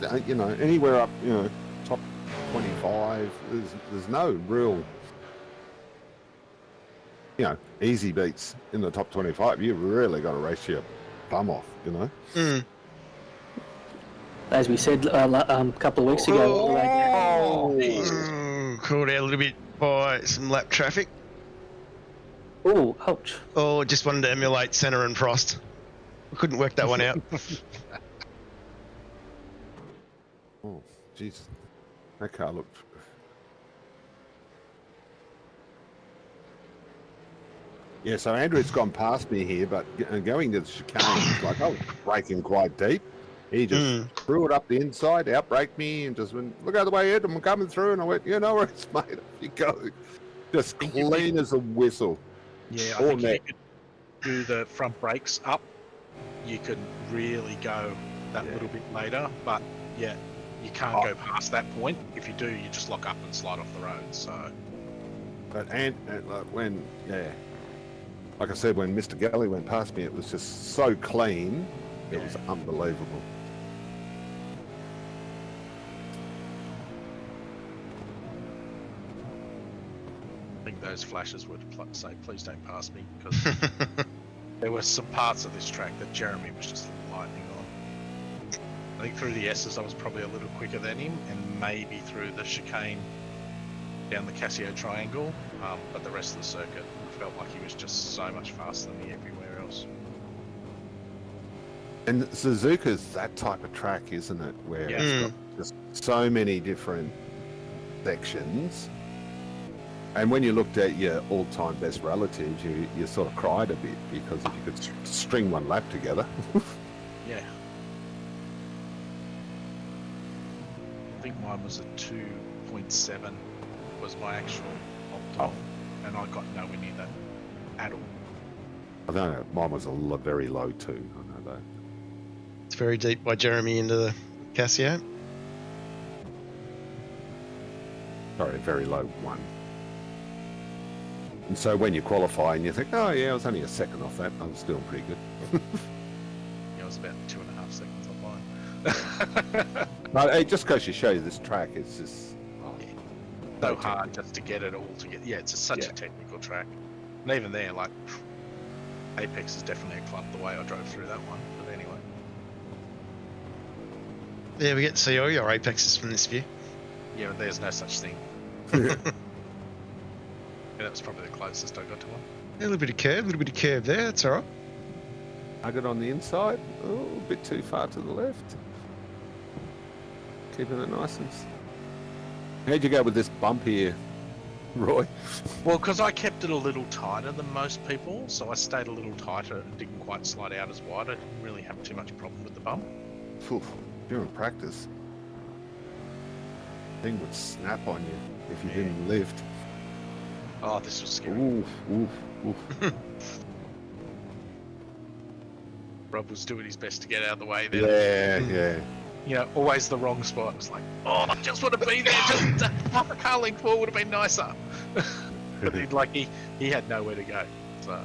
Speaker 3: anywhere up, top 25, there's no real, easy beats in the top 25. You've really got to race your bum off,
Speaker 4: Mm.
Speaker 2: As we said a couple of weeks ago.
Speaker 4: Caught out a little bit by some lap traffic.
Speaker 2: Oh, ouch.
Speaker 4: Or just wanted to emulate Senna and Frost. We couldn't work that one out.
Speaker 3: Oh, jeez. That car looked... Yeah, so Andrew's gone past me here, but going to the chicane, like I was braking quite deep. He just threw it up the inside, outbraked me, and just went, look out the way, Ed, I'm coming through. And I went, you know where it's made, off you go. Just clean as a whistle.
Speaker 1: Yeah, I think if you could do the front brakes up, you could really go that little bit later. But yeah, you can't go past that point. If you do, you just lock up and slide off the road. So,
Speaker 3: but when like I said, when Mr. Galley went past me, it was just so clean. It was unbelievable.
Speaker 1: I think those flashes were to say, please don't pass me, because there were some parts of this track that Jeremy was just lightning on. I think through the S's I was probably a little quicker than him, and maybe through the chicane down the Casio triangle, but the rest of the circuit I felt like he was just so much faster than me everywhere else.
Speaker 3: And Suzuka's that type of track, isn't it? Where it's got just so many different sections. And when you looked at your all-time best relatives, you sort of cried a bit, because if you could string one lap together.
Speaker 1: Yeah. I think mine was a 2.7 was my actual optimum, and I got nowhere near that at all.
Speaker 3: I don't know, mine was very low too, I know that.
Speaker 4: It's very deep by Jeremy into the Casio.
Speaker 3: Sorry, a very low 1. And so when you qualify and you think, oh yeah, I was only a second off that, I was doing pretty good.
Speaker 1: Yeah, it was about 2.5 seconds off mine.
Speaker 3: But it just goes to show you this track is just
Speaker 1: So hard just to get it all together. Yeah, it's such a technical track. And even there, like, Apex is definitely a club the way I drove through that one. But anyway.
Speaker 4: Yeah, we get to see all your apexes from this view.
Speaker 1: Yeah, there's no such thing. Yeah, that was probably the closest I got to one.
Speaker 4: Yeah, a little bit of curve there. That's all right.
Speaker 3: nugget on the inside. Oh, a bit too far to the left. Keeping it nice and... How'd you go with this bump here, Roy?
Speaker 1: Well, because I kept it a little tighter than most people, so I stayed a little tighter and didn't quite slide out as wide. I didn't really have too much problem with the bump.
Speaker 3: Phew, during practice, thing would snap on you if you didn't lift.
Speaker 1: Oh, this was scary.
Speaker 3: Oof, oof, oof.
Speaker 1: Rob was doing his best to get out of the way there.
Speaker 3: Yeah, yeah.
Speaker 1: You know, always the wrong spot. It's like, oh, I just want to be there. Just half a car length forward would have been nicer. But he had nowhere to go. So.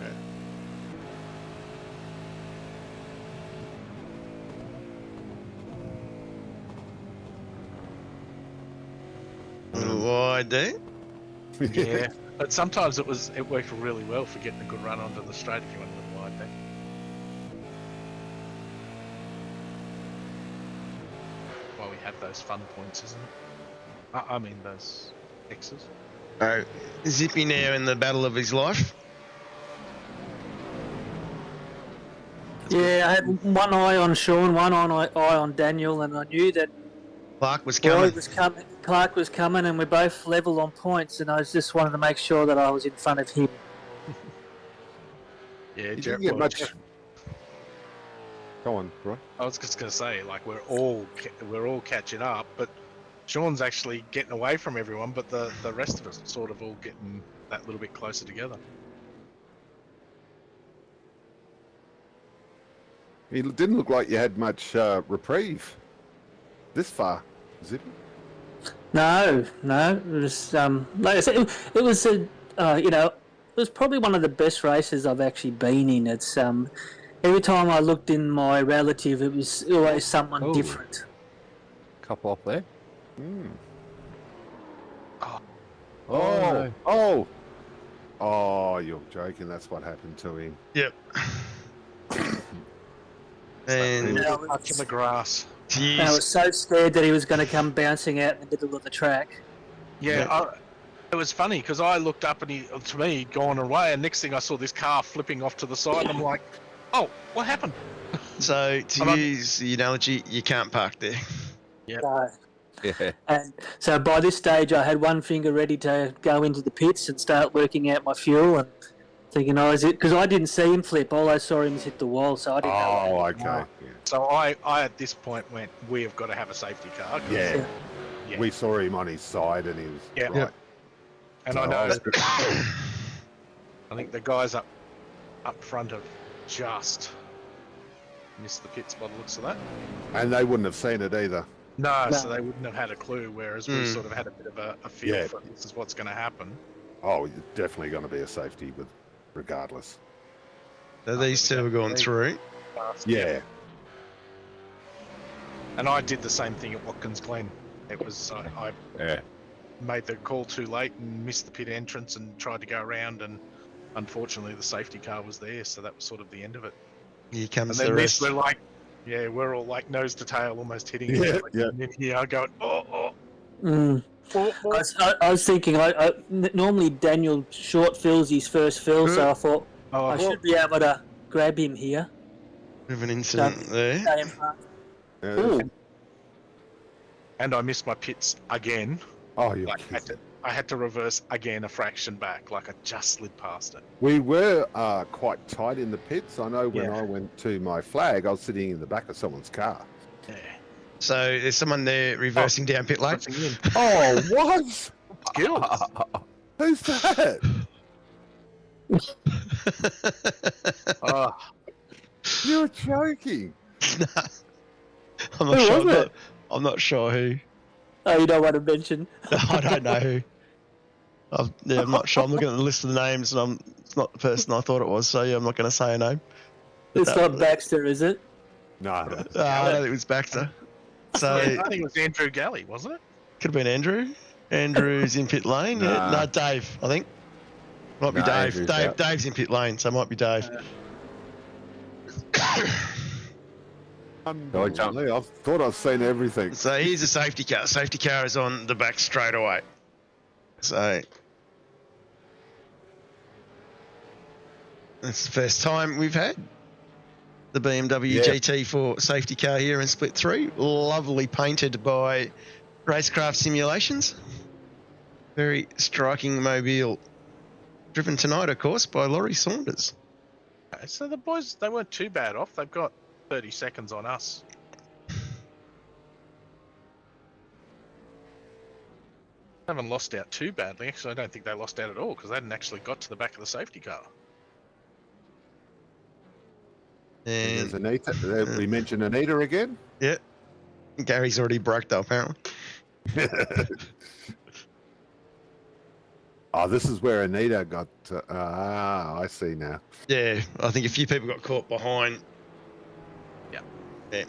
Speaker 4: A little wide there.
Speaker 1: Yeah, but sometimes it worked really well for getting a good run onto the straight if you went a little wide there. Why we have those fun points, isn't it? I mean those X's.
Speaker 4: Oh, Zippy now in the battle of his life.
Speaker 2: Yeah, I had one eye on Sean, one eye on Daniel, and I knew that
Speaker 4: Clark was coming.
Speaker 2: Clark was coming, and we're both level on points, and I just wanted to make sure that I was in front of him.
Speaker 1: Yeah,
Speaker 3: You didn't get much... Go on, Roy.
Speaker 1: I was just going to say, like, we're all catching up, but Sean's actually getting away from everyone, but the rest of us are sort of all getting that little bit closer together.
Speaker 3: It didn't look like you had much reprieve this far, Zippy.
Speaker 2: No. It was like I said, it was it was probably one of the best races I've actually been in. It's every time I looked in my relative, it was always someone different.
Speaker 5: Couple off there.
Speaker 3: Mm. Oh, you're joking. That's what happened to him.
Speaker 4: Yep. And
Speaker 1: Touch in the grass.
Speaker 2: I was so scared that he was going to come bouncing out in the middle of the track.
Speaker 1: Yeah, it was funny because I looked up and he'd gone away, and next thing I saw this car flipping off to the side, and I'm like, oh, what happened?
Speaker 4: So to use the analogy, you can't park there.
Speaker 1: Yeah.
Speaker 5: Yeah.
Speaker 2: And so by this stage, I had one finger ready to go into the pits and start working out my fuel and thinking, is it? Because I didn't see him flip. All I saw him was hit the wall, so I didn't know.
Speaker 3: Oh, okay. Yeah.
Speaker 1: So I at this point went, we have got to have a safety car.
Speaker 3: Yeah.
Speaker 1: Yeah.
Speaker 3: We saw him on his side and he was right.
Speaker 1: Yeah. And I know I think the guys up front have just missed the pits by the looks of that.
Speaker 3: And they wouldn't have seen it either.
Speaker 1: No, so they wouldn't have had a clue, whereas we sort of had a bit of a feel for this is what's going to happen.
Speaker 3: Oh, it's definitely going to be a safety, but regardless.
Speaker 4: So these two are going through.
Speaker 3: Yeah.
Speaker 1: And I did the same thing at Watkins Glen. It was I made the call too late and missed the pit entrance and tried to go around, and unfortunately the safety car was there, so that was sort of the end of it.
Speaker 4: Here comes
Speaker 1: and then
Speaker 4: the rest.
Speaker 1: we're all like nose to tail, almost hitting
Speaker 3: Yeah,
Speaker 1: it. And then here I go,
Speaker 2: I was thinking, normally Daniel short fills his first fill, so I thought I should be able to grab him here.
Speaker 4: Bit of an incident there.
Speaker 1: And I missed my pits again.
Speaker 3: Oh, you're
Speaker 1: I had to reverse again a fraction back, like I just slid past it.
Speaker 3: We were quite tight in the pits. I know when I went to my flag, I was sitting in the back of someone's car.
Speaker 1: Yeah.
Speaker 4: So there's someone there reversing down pit lane.
Speaker 3: Oh, what?
Speaker 1: Skills.
Speaker 3: Who's that? You're joking.
Speaker 4: I'm not sure. I'm not sure who.
Speaker 2: Oh, you don't want to mention?
Speaker 4: I don't know who. I'm not sure. I'm looking at the list of the names, and it's not the person I thought it was. So yeah, I'm not going to say a name. But
Speaker 2: It's not Baxter, is it?
Speaker 3: No.
Speaker 4: I don't think it was Baxter. So
Speaker 1: I think it was Andrew Galley, wasn't it?
Speaker 4: could have been Andrew. Andrew's in pit lane. Yeah.
Speaker 5: Nah.
Speaker 4: No, Dave. I think might be
Speaker 5: No,
Speaker 4: Dave.
Speaker 5: Andrew's
Speaker 4: Dave.
Speaker 5: out.
Speaker 4: Dave's in pit lane, so it might be Dave.
Speaker 3: Unbelievable. I thought I'd seen everything.
Speaker 4: So here's a safety car. Safety car is on the back straight away. So that's the first time we've had the BMW GT4 safety car here in Split 3. Lovely painted by RaceKraft Simulations. Very striking mobile. Driven tonight, of course, by Laurie Saunders.
Speaker 1: So the boys, they weren't too bad off. They've got 30 seconds on us. Haven't lost out too badly. Actually, I don't think they lost out at all because they hadn't actually got to the back of the safety car.
Speaker 3: There's
Speaker 4: And
Speaker 3: Anita. We mentioned Anita again.
Speaker 4: yeah, Gary's already braked up apparently.
Speaker 3: Oh, this is where Anita got. I see now.
Speaker 4: Yeah, I think a few people got caught behind. Yeah.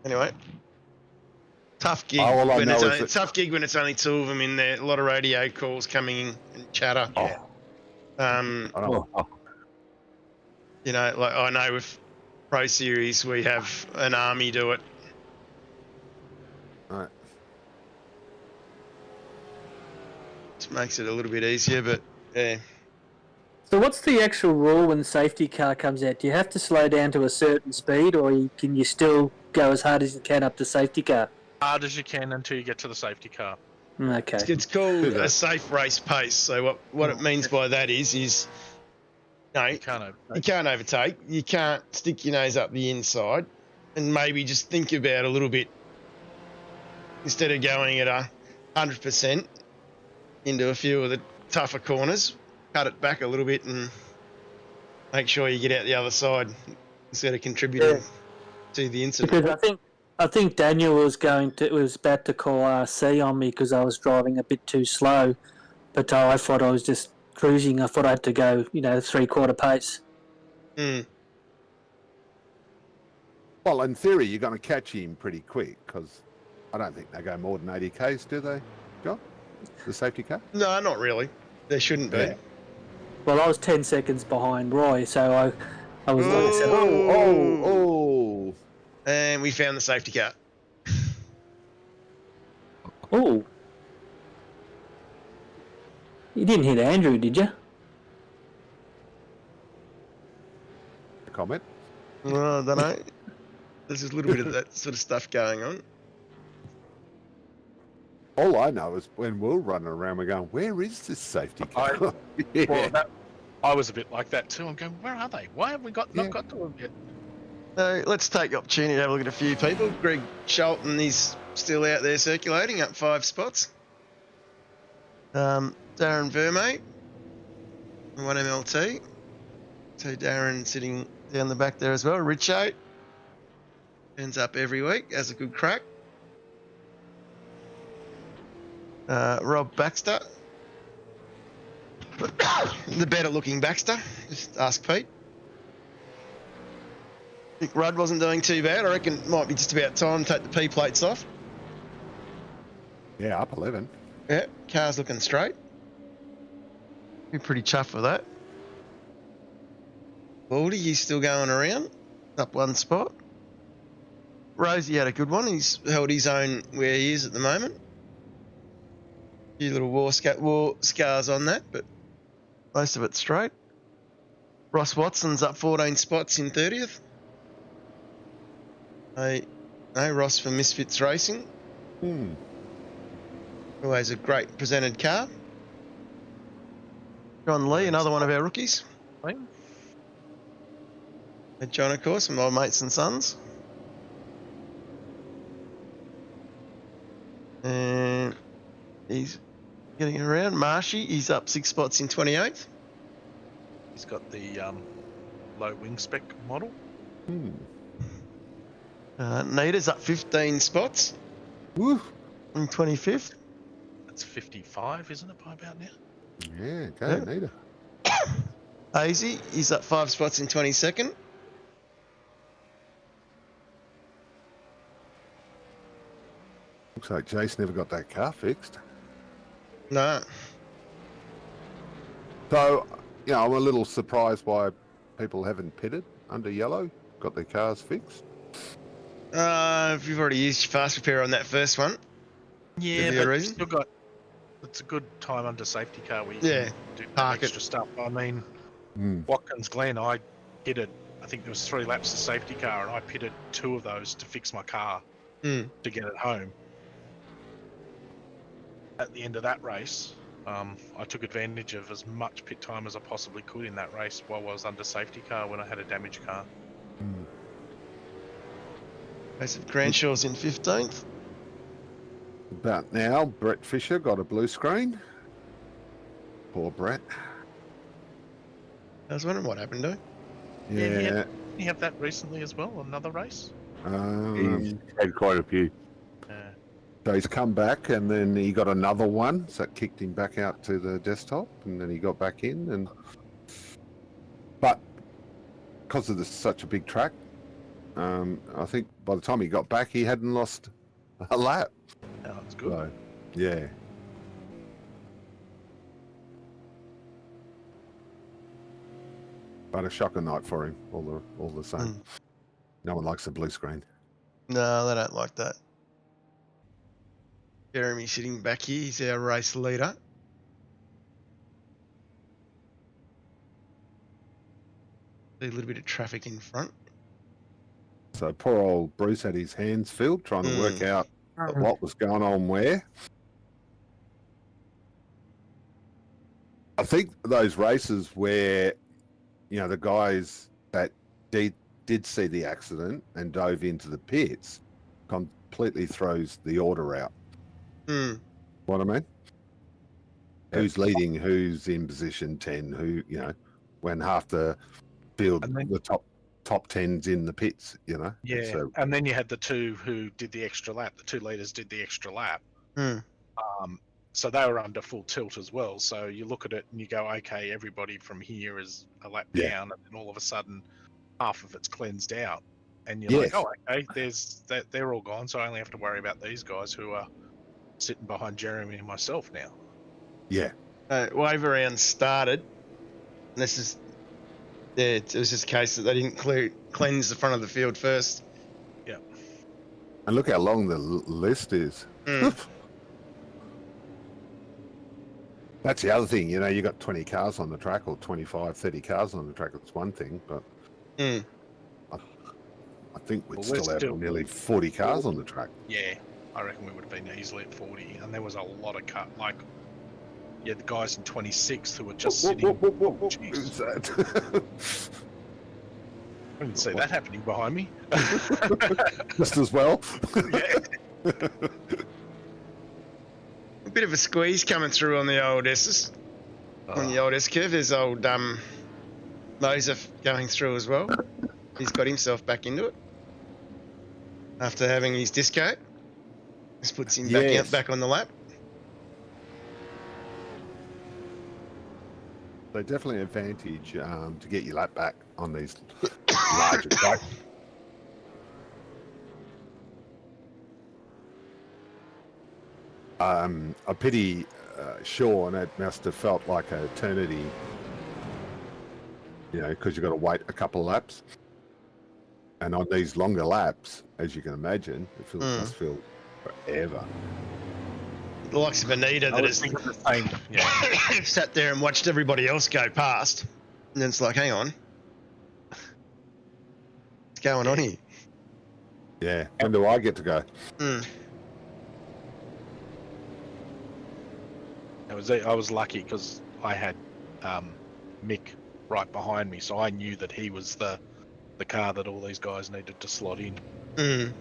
Speaker 4: Anyway, tough gig.
Speaker 3: All I
Speaker 4: when
Speaker 3: know
Speaker 4: it's
Speaker 3: is
Speaker 4: only,
Speaker 3: that-
Speaker 4: tough gig when it's only two of them in there. A lot of radio calls coming in and chatter.
Speaker 3: Oh.
Speaker 5: Oh,
Speaker 4: You know, like I know with Pro Series we have an army do it.
Speaker 3: Right.
Speaker 4: Which makes it a little bit easier, but yeah.
Speaker 2: So what's the actual rule when the safety car comes out? Do you have to slow down to a certain speed, or can you still go as hard as you can up the safety car?
Speaker 1: Hard as you can until you get to the safety car.
Speaker 2: Okay.
Speaker 4: It's called a safe race pace. So what it means by that is no,
Speaker 1: You can't
Speaker 4: you can't overtake. You can't stick your nose up the inside, and maybe just think about a little bit instead of going at 100% into a few of the tougher corners. Cut it back a little bit and make sure you get out the other side instead of contributing to the incident.
Speaker 2: Because I think Daniel was about to call RC on me because I was driving a bit too slow, but I thought I was just cruising. I thought I had to go, 3/4 pace.
Speaker 4: Mm.
Speaker 3: Well, in theory, you're going to catch him pretty quick because I don't think they go more than 80 k's, do they, John? The safety car?
Speaker 4: No, not really. There shouldn't be.
Speaker 3: Yeah.
Speaker 2: Well, I was 10 seconds behind Roy, so I was like I said,
Speaker 3: Oh!
Speaker 4: And we found the safety car.
Speaker 2: oh. You didn't hit Andrew, did you?
Speaker 3: Comment.
Speaker 4: Well, I don't know. There's a little bit of that sort of stuff going on.
Speaker 3: All I know is when we're running around, we're going, where is this safety car?
Speaker 1: Well, I was a bit like that too. I'm going, where are they? Why have we not got to them yet?
Speaker 4: So let's take the opportunity to have a look at a few people. Greg Shelton is still out there circulating, up 5 spots. Darren Vermey, 1 MLT. So Darren sitting down the back there as well. Richo ends up every week, has a good crack. Rob Baxter. The better looking Baxter. Just ask Pete. I think Rudd wasn't doing too bad. I reckon it might be just about time to take the P plates off.
Speaker 3: Yeah, up 11.
Speaker 4: Yeah, car's looking straight. Be pretty chuffed with that. Baldy, he's still going around. Up 1 spot. Rosie had a good one. He's held his own where he is at the moment. A few little war scars on that, but most of it straight. Ross Watson's up 14 spots in 30th. No, Ross from Misfits Racing. Always a great presented car. John Lee, another one of our rookies.
Speaker 1: Clean.
Speaker 4: And John, of course, from my mates and sons. And he's getting around. Marshy, he's up 6 spots in 28th.
Speaker 1: He's got the low wing spec model.
Speaker 4: Nita's up 15 spots.
Speaker 3: Woo.
Speaker 4: in 25th.
Speaker 1: That's 55, isn't it, by about now?
Speaker 3: Yeah, go,
Speaker 4: Yeah.
Speaker 3: Nita.
Speaker 4: Hazy, he's up 5 spots in 22nd.
Speaker 3: Looks like Jace never got that car fixed.
Speaker 4: No.
Speaker 3: So, I'm a little surprised why people haven't pitted under yellow, got their cars fixed.
Speaker 4: If you've already used your fast repair on that first one.
Speaker 1: Yeah,
Speaker 4: Give you a
Speaker 1: but you've
Speaker 4: reason?
Speaker 1: still got. It's a good time under safety car where you
Speaker 4: Yeah,
Speaker 1: can do
Speaker 4: park it.
Speaker 1: extra stuff. I mean,
Speaker 3: Hmm.
Speaker 1: Watkins Glen, I pitted. I think there was 3 laps of safety car, and I pitted 2 of those to fix my car
Speaker 4: Mm.
Speaker 1: to get it home. At the end of that race, I took advantage of as much pit time as I possibly could in that race while I was under safety car when I had a damaged car.
Speaker 4: Race of Granshaw's in 15th.
Speaker 3: About now, Brett Fisher got a blue screen. Poor Brett.
Speaker 4: I was wondering what happened to him.
Speaker 1: Yeah.
Speaker 3: Yeah.
Speaker 1: Didn't you have that recently as well? Another race?
Speaker 5: He's had quite a few.
Speaker 3: So he's come back, and then he got another one, so it kicked him back out to the desktop, and then he got back in. But because of such a big track, I think by the time he got back, he hadn't lost a lap.
Speaker 1: Oh, that's good.
Speaker 3: So, yeah. But a shocker night for him, all the same.
Speaker 4: Mm.
Speaker 3: No one likes a blue screen.
Speaker 4: No, they don't like that. Jeremy sitting back here. He's our race leader. See a little bit of traffic in front.
Speaker 3: So poor old Bruce had his hands filled trying to work out what was going on where. I think those races where, the guys that did see the accident and dove into the pits completely throws the order out.
Speaker 4: Mm.
Speaker 3: What I mean? Who's leading, who's in position 10, who, when half the field, the top 10's in the pits,
Speaker 1: Yeah,
Speaker 3: So,
Speaker 1: and then you had the 2 who did the extra lap. The 2 leaders did the extra lap.
Speaker 4: Mm.
Speaker 1: So they were under full tilt as well. So you look at it and you go, okay, everybody from here is a lap down, and then all of a sudden, half of it's cleansed out, and you're like, oh, okay, they're all gone. So I only have to worry about these guys who are sitting behind Jeremy and myself now.
Speaker 3: Yeah.
Speaker 4: Wave around started. And this is, it was just a case that they didn't cleanse the front of the field first.
Speaker 1: Yeah.
Speaker 3: And look how long the list is.
Speaker 4: Mm.
Speaker 3: That's the other thing, you got 20 cars on the track, or 25, 30 cars on the track. That's one thing, but
Speaker 4: Mm.
Speaker 3: I think we'd
Speaker 1: Well,
Speaker 3: still have nearly 40 cars on the track.
Speaker 1: Yeah, I reckon we would have been easily at 40, and there was a lot of cut. Like, the guys in 26th who were just sitting. Jeez.
Speaker 3: Who's that?
Speaker 1: I didn't see that happening behind me.
Speaker 3: Just as well.
Speaker 1: Yeah.
Speaker 4: A bit of a squeeze coming through on the old S's. On the old S curve, there's old Moser going through as well. He's got himself back into it after having his disco. This puts him back on the lap.
Speaker 3: They definitely advantage to get your lap back on these larger tracks. I pity Sean. It must have felt like an eternity, because you've got to wait a couple of laps. And on these longer laps, as you can imagine, it must feel forever.
Speaker 4: The likes of Anita that has sat there and watched everybody else go past. And then it's like, hang on. What's going on here?
Speaker 3: Yeah. When do I get to go?
Speaker 4: Mm.
Speaker 1: I was lucky because I had Mick right behind me, so I knew that he was the car that all these guys needed to slot in.
Speaker 4: Mm.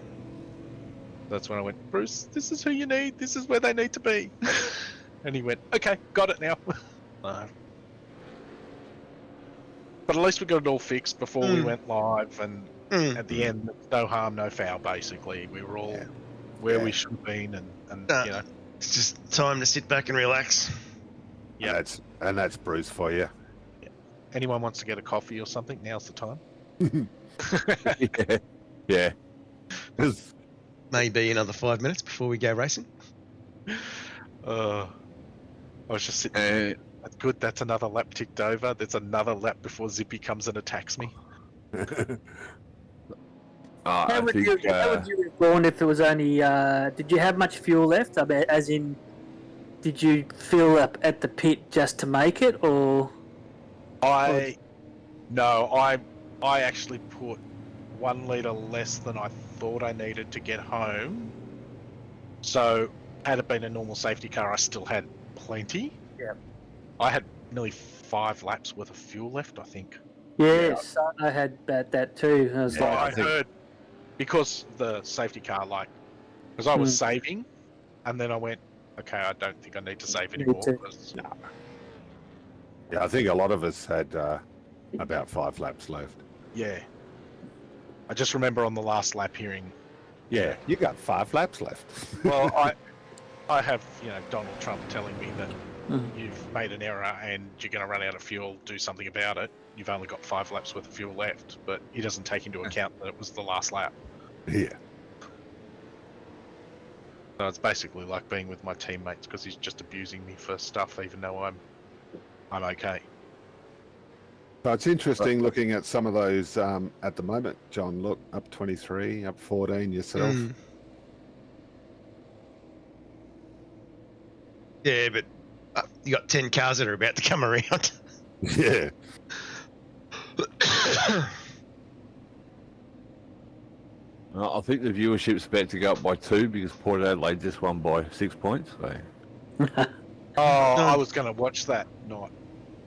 Speaker 1: That's when I went, Bruce, this is who you need. This is where they need to be. And he went, okay, got it now. But at least we got it all fixed before we went live, and at the end, no harm, no foul, basically. We were all where
Speaker 3: Yeah.
Speaker 1: we should have been, and
Speaker 4: No.
Speaker 1: you know,
Speaker 4: It's just time to sit back and relax.
Speaker 1: Yeah.
Speaker 3: And that's Bruce for you.
Speaker 1: anyone wants to get a coffee or something, now's the time.
Speaker 5: Yeah. Yeah. 'Cause-
Speaker 4: Maybe another 5 minutes before we go racing.
Speaker 1: I was just sitting there. That's good. That's another lap ticked over. There's another lap before Zippy comes and attacks me.
Speaker 2: How
Speaker 5: I
Speaker 2: would
Speaker 5: think,
Speaker 2: you have gone if it was only? Did you have much fuel left? I mean, as in, did you fill up at the pit just to make it, or?
Speaker 1: I actually put 1 litre less than I thought I needed to get home. So had it been a normal safety car, I still had plenty.
Speaker 2: Yeah.
Speaker 1: I had nearly 5 laps worth of fuel left, I think.
Speaker 2: Yes, I had about that too. I was
Speaker 1: So
Speaker 2: like,
Speaker 1: I heard, because the safety car, because I was saving, and then I went, okay, I don't think I need to save
Speaker 2: Me
Speaker 1: anymore.
Speaker 2: too.
Speaker 1: 'Cause
Speaker 3: Yeah, I think a lot of us had about 5 laps left.
Speaker 1: yeah. I just remember on the last lap hearing,
Speaker 3: Yeah, you got 5 laps left.
Speaker 1: well, I have, Donald Trump telling me that you've made an error and you're going to run out of fuel, do something about it. You've only got 5 laps worth of fuel left, but he doesn't take into account that it was the last lap.
Speaker 3: Yeah.
Speaker 1: So it's basically like being with my teammates because he's just abusing me for stuff, even though I'm okay.
Speaker 3: So it's interesting looking at some of those at the moment, John. Look, up 23, up 14 yourself.
Speaker 4: Yeah, but you got 10 cars that are about to come around.
Speaker 3: Yeah.
Speaker 5: I think the viewership's about to go up by 2 because Port Adelaide just won by 6 points. So.
Speaker 1: I was going to watch that night.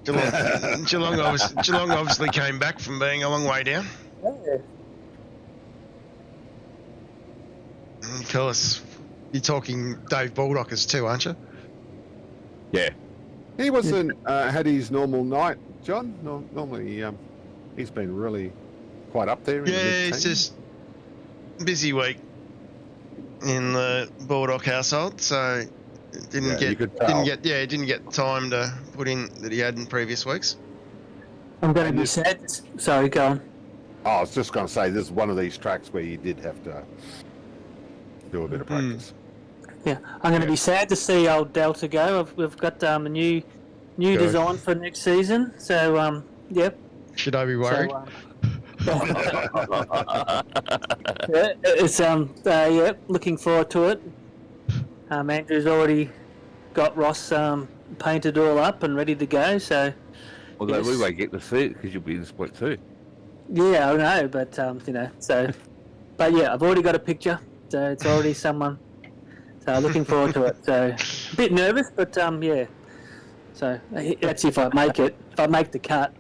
Speaker 4: Geelong obviously came back from being a long way down. And of course, you're talking Dave Baldockers too, aren't you?
Speaker 5: Yeah.
Speaker 3: He wasn't had his normal night, John. Normally, he's been really quite up there. In the
Speaker 4: it's just busy week in the Baldock household, so didn't get time to put in that he had in previous weeks.
Speaker 2: I'm going to be sad. Sorry, go on.
Speaker 3: Oh, I was just going to say, this is one of these tracks where you did have to do a bit of practice.
Speaker 2: Yeah, I'm going to be sad to see old Delta go. We've got a new design for next season. So, yep.
Speaker 4: Should I be worried?
Speaker 2: Looking forward to it. Andrew's already got Ross painted all up and ready to go. So,
Speaker 5: Although we won't get to see it because you'll be in split 2.
Speaker 2: Yeah, I know, but so, but yeah, I've already got a picture. So it's already someone. So looking forward to it. So a bit nervous, but yeah. So that's if I make it. If I make the cut,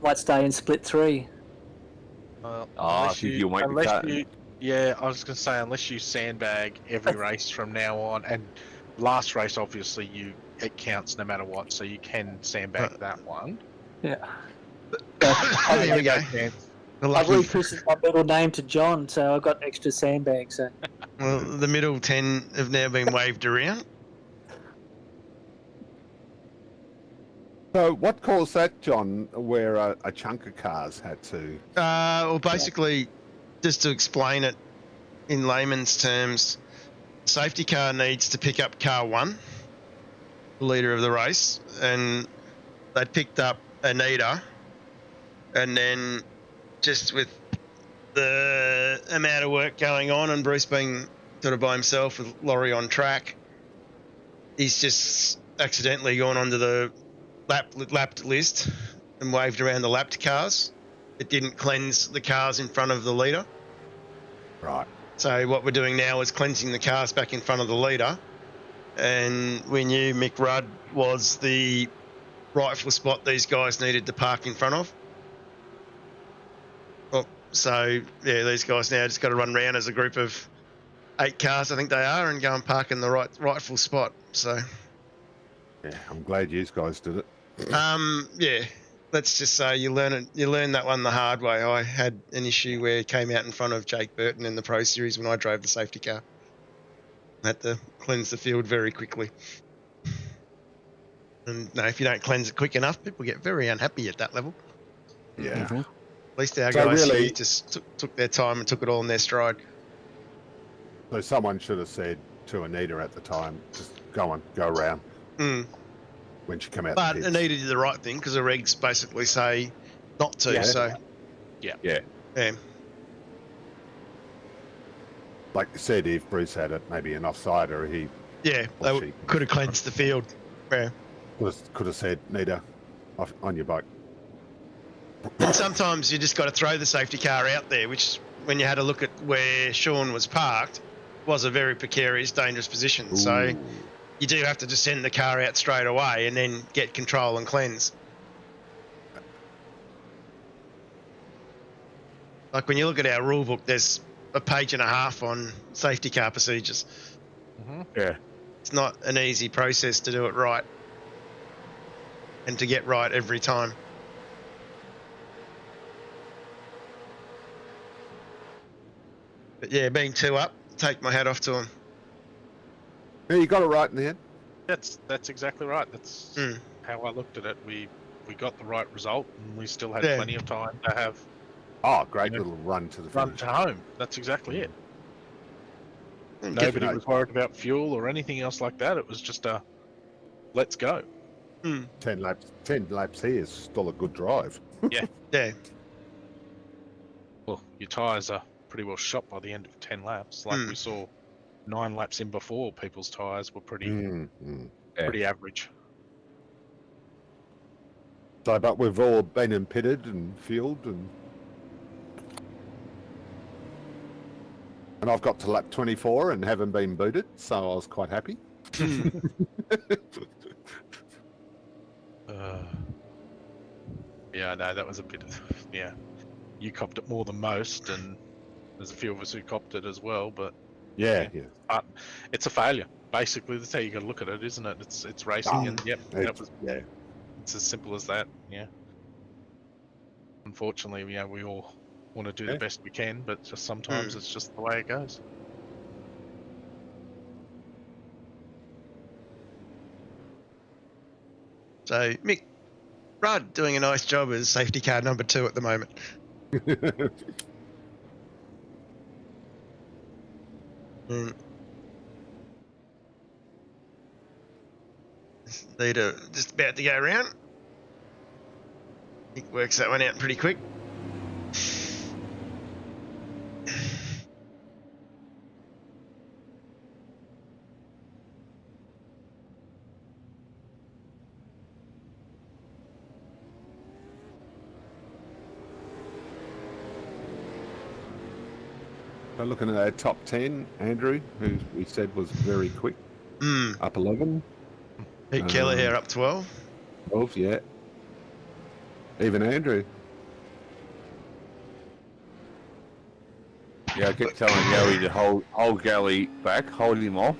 Speaker 2: might stay in split 3.
Speaker 1: Unless
Speaker 5: you'll make the cut.
Speaker 1: Yeah, I was going to say, unless you sandbag every race from now on, and last race, obviously, it counts no matter what, so you can sandbag that one.
Speaker 2: Yeah.
Speaker 4: There we go.
Speaker 2: I've rechristened my middle name to John, so I've got extra sandbags. So.
Speaker 4: Well, the middle 10 have now been waved around.
Speaker 3: So what caused that, John, where a chunk of cars had to...
Speaker 4: Well, basically, just to explain it in layman's terms, safety car needs to pick up car 1, the leader of the race, and they picked up Anita, and then just with the amount of work going on and Bruce being sort of by himself with Laurie on track, he's just accidentally gone onto the lapped list and waved around the lapped cars. It didn't cleanse the cars in front of the leader.
Speaker 3: Right.
Speaker 4: So what we're doing now is cleansing the cars back in front of the leader. And we knew Mick Rudd was the rightful spot these guys needed to park in front of. Well, so, yeah, these guys now just got to run around as a group of 8 cars, I think they are, and go and park in the rightful spot. So,
Speaker 3: Yeah, I'm glad you guys did it.
Speaker 4: yeah. let's just say you learn that one the hard way. I had an issue where it came out in front of Jake Burton in the Pro Series when I drove the safety car. I had to cleanse the field very quickly. And no, if you don't cleanse it quick enough, people get very unhappy at that level.
Speaker 3: Yeah.
Speaker 5: Mhm.
Speaker 4: At least our
Speaker 3: So
Speaker 4: guys
Speaker 3: really-
Speaker 4: here just took their time and took it all in their stride.
Speaker 3: So someone should have said to Anita at the time, just go around
Speaker 4: Mm.
Speaker 3: when she come out.
Speaker 4: But
Speaker 3: the pits.
Speaker 4: Anita did the right thing because the regs basically say not to.
Speaker 3: Yeah.
Speaker 4: So
Speaker 5: Yeah.
Speaker 4: yeah.
Speaker 3: Like you said, if Bruce had it, maybe an offsider, he
Speaker 4: Yeah,
Speaker 3: Or
Speaker 4: they
Speaker 3: she.
Speaker 4: could have cleansed the field. Yeah.
Speaker 3: could have said, Nita, off, on your bike.
Speaker 4: And sometimes you just got to throw the safety car out there, which, when you had a look at where Sean was parked, was a very precarious, dangerous position. So
Speaker 3: Ooh.
Speaker 4: you do have to just send the car out straight away and then get control and cleanse. Like when you look at our rule book, there's a page and a half on safety car procedures.
Speaker 5: Yeah.
Speaker 4: It's not an easy process to do it right and to get right every time. But yeah, being 2 up, take my hat off to him.
Speaker 3: Yeah, you got it right in the end.
Speaker 1: That's exactly right. That's
Speaker 4: Mm.
Speaker 1: how I looked at it. We got the right result, and we still had
Speaker 4: Yeah.
Speaker 1: plenty of time to have
Speaker 3: Oh, great
Speaker 1: Yeah.
Speaker 3: little run to the
Speaker 1: run
Speaker 3: finish.
Speaker 1: to home. That's exactly it.
Speaker 4: And
Speaker 1: Nobody
Speaker 3: it-
Speaker 1: was worried about fuel or anything else like that. It was just a let's go.
Speaker 3: 10 laps here is still a good drive.
Speaker 4: Yeah.
Speaker 1: Well, your tyres are pretty well shot by the end of 10 laps. Like we saw 9 laps in before, people's tyres were pretty average.
Speaker 3: So, but we've all been and pitted and fueled and I've got to lap 24 and haven't been booted, so I was quite happy.
Speaker 1: Yeah, no, that was a bit of, yeah. You copped it more than most, and there's a few of us who copped it as well, but
Speaker 3: Yeah.
Speaker 1: but it's a failure. Basically, that's how you got to look at it, isn't it? It's racing, and yep, that was
Speaker 3: Yeah.
Speaker 1: it's as simple as that. Yeah. Unfortunately, yeah, we all want to do
Speaker 3: Yeah.
Speaker 1: the best we can, but just sometimes it's just the way it goes.
Speaker 4: So, Mick, Rudd doing a nice job as safety car number 2 at the moment. Leader just about to go around. He works that one out pretty quick.
Speaker 3: So looking at our top 10, Andrew, who we said was very quick, up 11.
Speaker 4: Pete Keller here up 12.
Speaker 3: 12, yeah. Even Andrew.
Speaker 5: Yeah, I kept telling Gally to hold Gally back, hold him off.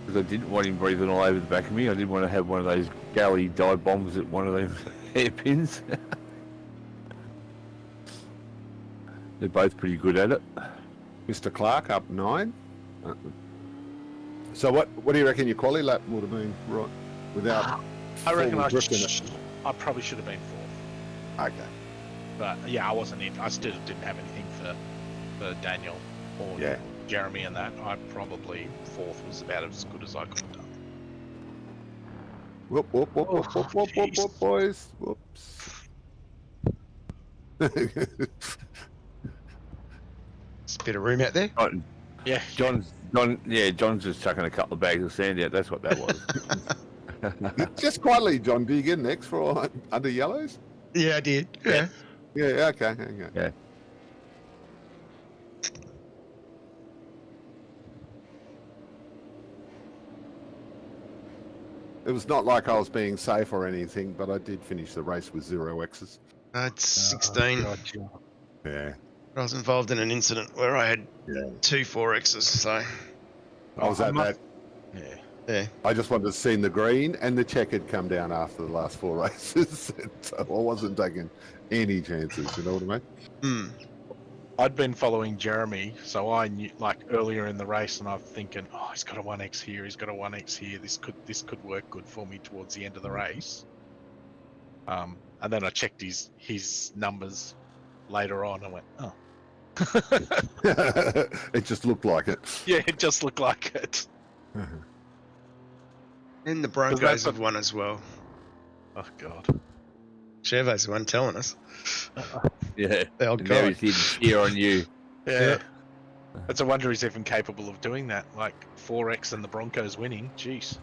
Speaker 5: Because I didn't want him breathing all over the back of me. I didn't want to have one of those Gally dive bombs at one of those hairpins. They're both pretty good at it.
Speaker 3: Mr. Clark up 9. So what do you reckon your quali lap would have been, right? Without
Speaker 1: I reckon
Speaker 3: full grip in it?
Speaker 1: I probably should have been 4th.
Speaker 3: Okay.
Speaker 1: But yeah, I wasn't in. I still didn't have anything for Daniel or
Speaker 3: Yeah.
Speaker 1: Jeremy and that. I probably 4th was about as good as I could have done.
Speaker 3: Whoop, whoop, whoop, whoop, whoop, whoop, whoop,
Speaker 1: jeez.
Speaker 3: whoop, boys. Whoops.
Speaker 4: There's a bit of room out there.
Speaker 1: Yeah,
Speaker 5: John's just chucking a couple of bags of sand out. That's what that was.
Speaker 3: Just quietly, John, do you get an X for under yellows?
Speaker 4: Yeah, I did. Yeah.
Speaker 3: Yeah, okay.
Speaker 5: Yeah.
Speaker 3: It was not like I was being safe or anything, but I did finish the race with 0 X's.
Speaker 4: It's 16.
Speaker 1: gotcha.
Speaker 3: Yeah.
Speaker 4: I was involved in an incident where I had 2 4Xs, so
Speaker 3: I was at that.
Speaker 1: Yeah.
Speaker 4: Yeah.
Speaker 3: I just wanted to see the green and the checkered come down after the last 4 races. So I wasn't taking any chances, you know what I mean?
Speaker 4: Hmm.
Speaker 1: I'd been following Jeremy, so I knew like earlier in the race, and I'm thinking, oh, he's got a 1x here, he's got a 1x here. This could work good for me towards the end of the race. And then I checked his numbers later on, and went, oh,
Speaker 3: It just looked like it.
Speaker 1: yeah, it just looked like it.
Speaker 4: And the Broncos have won as well.
Speaker 1: Oh God.
Speaker 4: Chevo's the one telling us.
Speaker 5: Yeah.
Speaker 4: The old
Speaker 5: And now
Speaker 4: guy.
Speaker 5: he's hitting here on you.
Speaker 1: Yeah. It's a wonder he's even capable of doing that. Like 4x and the Broncos winning. Jeez.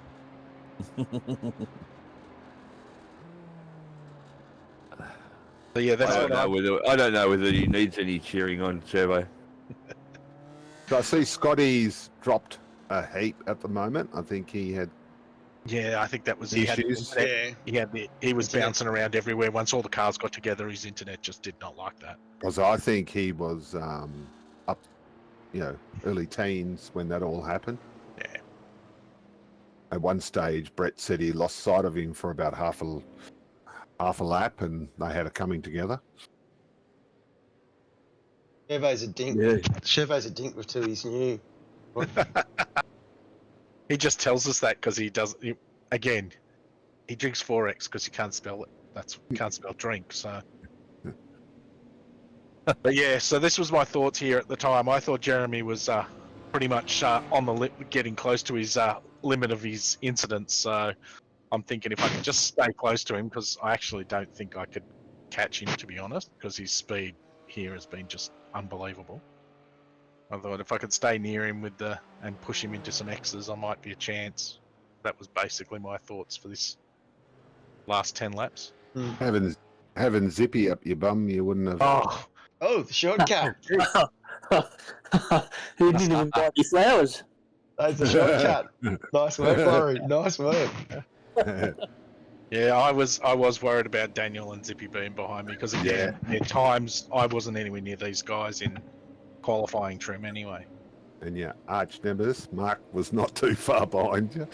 Speaker 1: But yeah, that's
Speaker 5: I
Speaker 1: what
Speaker 5: don't know whether he needs any cheering on, Servo.
Speaker 3: So I see Scotty's dropped a heap at the moment. I think he had
Speaker 1: Yeah, I think that was
Speaker 3: issues.
Speaker 1: he was bouncing around everywhere. Once all the cars got together, his internet just did not like that.
Speaker 3: Because I think he was up, early teens when that all happened.
Speaker 1: Yeah.
Speaker 3: At one stage, Brett said he lost sight of him for about half a lap, and they had a coming together.
Speaker 4: Chevo's a dink.
Speaker 5: Yeah.
Speaker 4: Chevo's a dink with 2 he's new.
Speaker 1: He just tells us that because he drinks 4x because he can't spell it. Can't spell drink. So, but yeah. So this was my thoughts here at the time. I thought Jeremy was pretty much on the getting close to his limit of his incidents. So I'm thinking if I could just stay close to him, because I actually don't think I could catch him, to be honest, because his speed here has been just unbelievable. I thought if I could stay near him and push him into some X's, I might be a chance. That was basically my thoughts for this last 10 laps.
Speaker 3: Having Zippy up your bum, you wouldn't have.
Speaker 4: Oh, the shortcut.
Speaker 2: Who didn't even buy me flowers?
Speaker 4: That's the shortcut. Nice work, Laurie. Nice work.
Speaker 1: Yeah, I was worried about Daniel and Zippy being behind me because again, at times I wasn't anywhere near these guys in qualifying trim anyway.
Speaker 3: And your arch nemesis, Mark, was not too far behind you.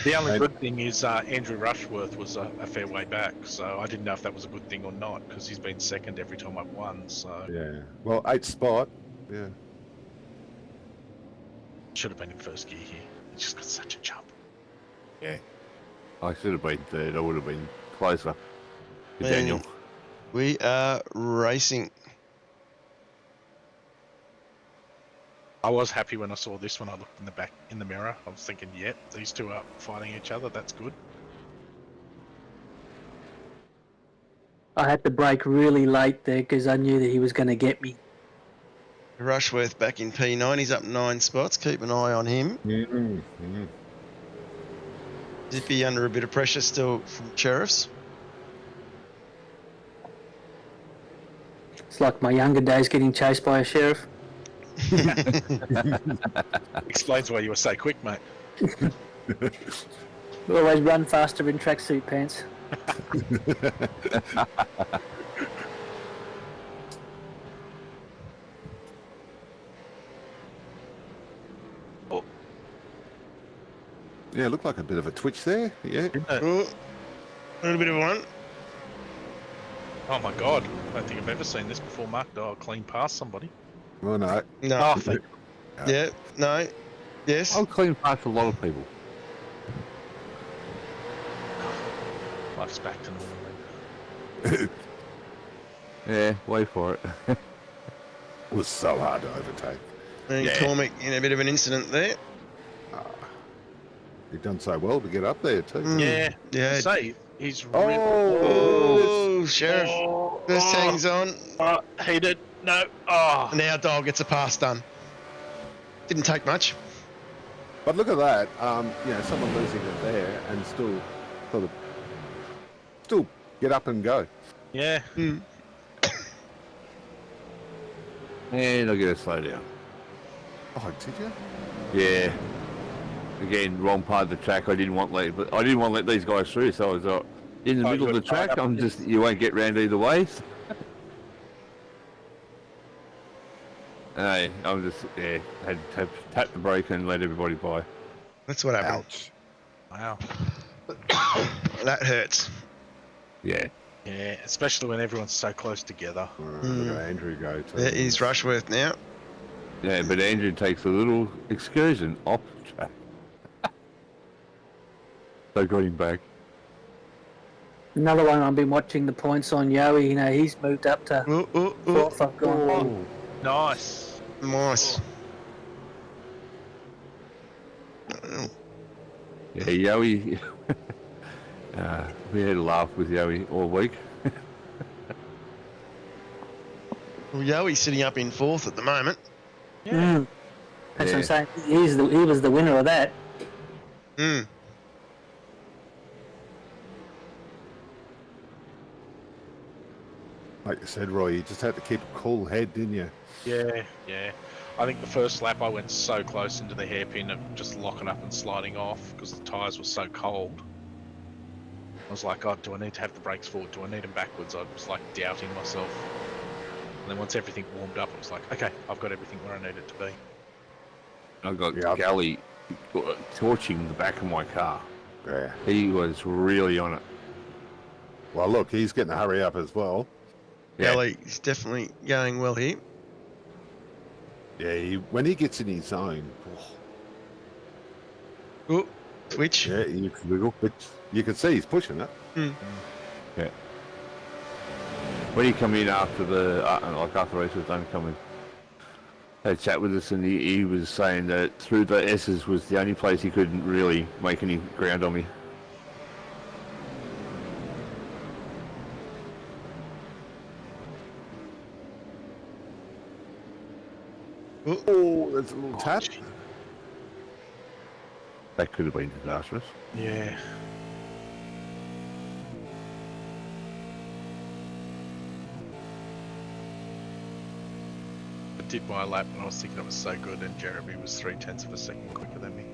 Speaker 1: The only good thing is Andrew Rushworth was a fair way back, so I didn't know if that was a good thing or not because he's been second every time I've won. So
Speaker 3: Yeah. Well, 8th spot. Yeah.
Speaker 1: should have been in first gear here. He's just got such a jump.
Speaker 5: Yeah. I should have been third. I would have been closer to
Speaker 4: Man.
Speaker 5: Daniel.
Speaker 4: We are racing.
Speaker 1: I was happy when I saw this when I looked in the mirror. I was thinking, yep, these two are fighting each other. That's good.
Speaker 2: I had to brake really late there because I knew that he was going to get me.
Speaker 4: Rushworth back in P9. He's up 9 spots. Keep an eye on him.
Speaker 3: Mm-hmm.
Speaker 4: Zippy under a bit of pressure still from Sheriffs.
Speaker 2: It's like my younger days getting chased by a sheriff.
Speaker 1: Explains why you were so quick, mate.
Speaker 2: Always run faster in tracksuit pants.
Speaker 3: Yeah, looked like a bit of a twitch there. Yeah.
Speaker 4: Oh, a little bit of one.
Speaker 1: Oh my god, I don't think I've ever seen this before. Mark Dyall clean past somebody.
Speaker 3: Well, no.
Speaker 4: No.
Speaker 1: Oh, thank
Speaker 4: Yeah. No. Yes.
Speaker 5: I'll clean past a lot of people.
Speaker 1: life's back to normal.
Speaker 5: Yeah, wait for it.
Speaker 3: It was so hard to overtake.
Speaker 4: And Cormac in a bit of an incident there.
Speaker 3: He'd done so well to get up there too.
Speaker 1: Yeah.
Speaker 4: Yeah.
Speaker 1: Say he's really.
Speaker 4: Oh, Sheriff. First hangs on.
Speaker 1: Heated. No. Oh.
Speaker 4: Now Dyall gets a pass done. Didn't take much.
Speaker 3: But look at that. Someone losing it there and still get up and go.
Speaker 1: Yeah.
Speaker 4: Mm.
Speaker 5: And I'll get a slow down.
Speaker 3: Oh, did you?
Speaker 5: Yeah. Again, wrong part of the track. I didn't want to let these guys through, so I was in the middle of the track. You won't get round either way. I'm just had to tap the brake and let everybody by.
Speaker 4: That's what happened.
Speaker 3: Ouch.
Speaker 1: Wow.
Speaker 4: That hurts.
Speaker 5: Yeah.
Speaker 1: Yeah, especially when everyone's so close together.
Speaker 3: Look at Andrew go.
Speaker 4: There is Rushworth now.
Speaker 5: Yeah, but Andrew takes a little excursion off track. So got him back.
Speaker 2: Another one I've been watching the points on Yowie. You know, he's moved up to fourth. I've gone.
Speaker 1: Nice.
Speaker 4: Nice.
Speaker 5: Yeah, Yowie. We had a laugh with Yowie all week.
Speaker 4: Well, Yoey's sitting up in fourth at the moment.
Speaker 2: Mm. That's what I'm saying. He was the winner of that.
Speaker 4: Mm.
Speaker 3: Like you said, Roy, you just had to keep a cool head, didn't you?
Speaker 1: Yeah. I think the first lap I went so close into the hairpin of just locking up and sliding off because the tyres were so cold. I was like, oh, do I need to have the brakes forward? Do I need them backwards? I was like doubting myself. And then once everything warmed up, I was like, okay, I've got everything where I need it to be.
Speaker 5: I got Gally torching the back of my car.
Speaker 3: Yeah.
Speaker 5: He was really on it.
Speaker 3: Well, look, he's getting a hurry up as well.
Speaker 5: Yeah.
Speaker 4: Kelly's definitely going well here.
Speaker 3: Yeah, when he gets in his zone,
Speaker 4: Oh, switch.
Speaker 3: yeah, you can wiggle, but you can see he's pushing it.
Speaker 5: Yeah. When he come in after the after the race was done, come in, had a chat with us, and he was saying that through the S's was the only place he couldn't really make any ground on me.
Speaker 3: Oh, there's a little tap.
Speaker 5: That could have been disastrous.
Speaker 1: Yeah. I did my lap and I was thinking it was so good, and Jeremy was 0.3 of a second quicker than me.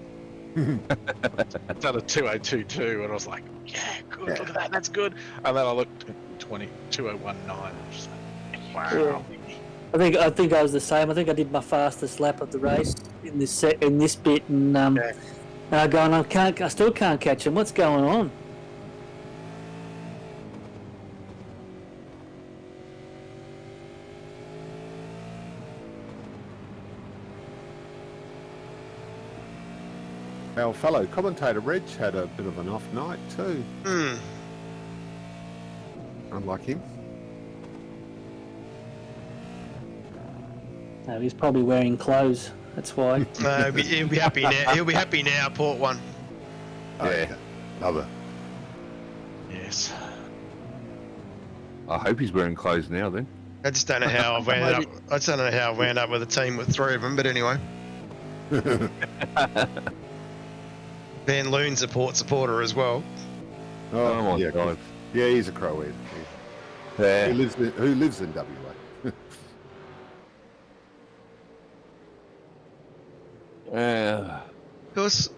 Speaker 1: I done a 2:02.2 and I was like, yeah, good, look at that, that's good. And then I looked at 2:01.9. Just like, wow.
Speaker 2: I think I was the same. I think I did my fastest lap of the race in this bit, and I going, I still can't catch him. What's going on?
Speaker 3: Our fellow commentator Reg had a bit of an off night too. Unlike him.
Speaker 2: No, he's probably wearing clothes. That's why.
Speaker 4: No, he'll be happy now. He'll be happy now. Port one.
Speaker 3: Yeah, okay. Love it.
Speaker 1: Yes.
Speaker 5: I hope he's wearing clothes now. Then
Speaker 4: I just don't know how I've wound up. I just don't know how I wound up with a team with three of them. But anyway, Van Loon's a Port supporter as well.
Speaker 5: Oh my
Speaker 3: yeah,
Speaker 5: God.
Speaker 3: Yeah, he's a Croweed.
Speaker 5: Yeah.
Speaker 3: Who lives in WA?
Speaker 4: Of course,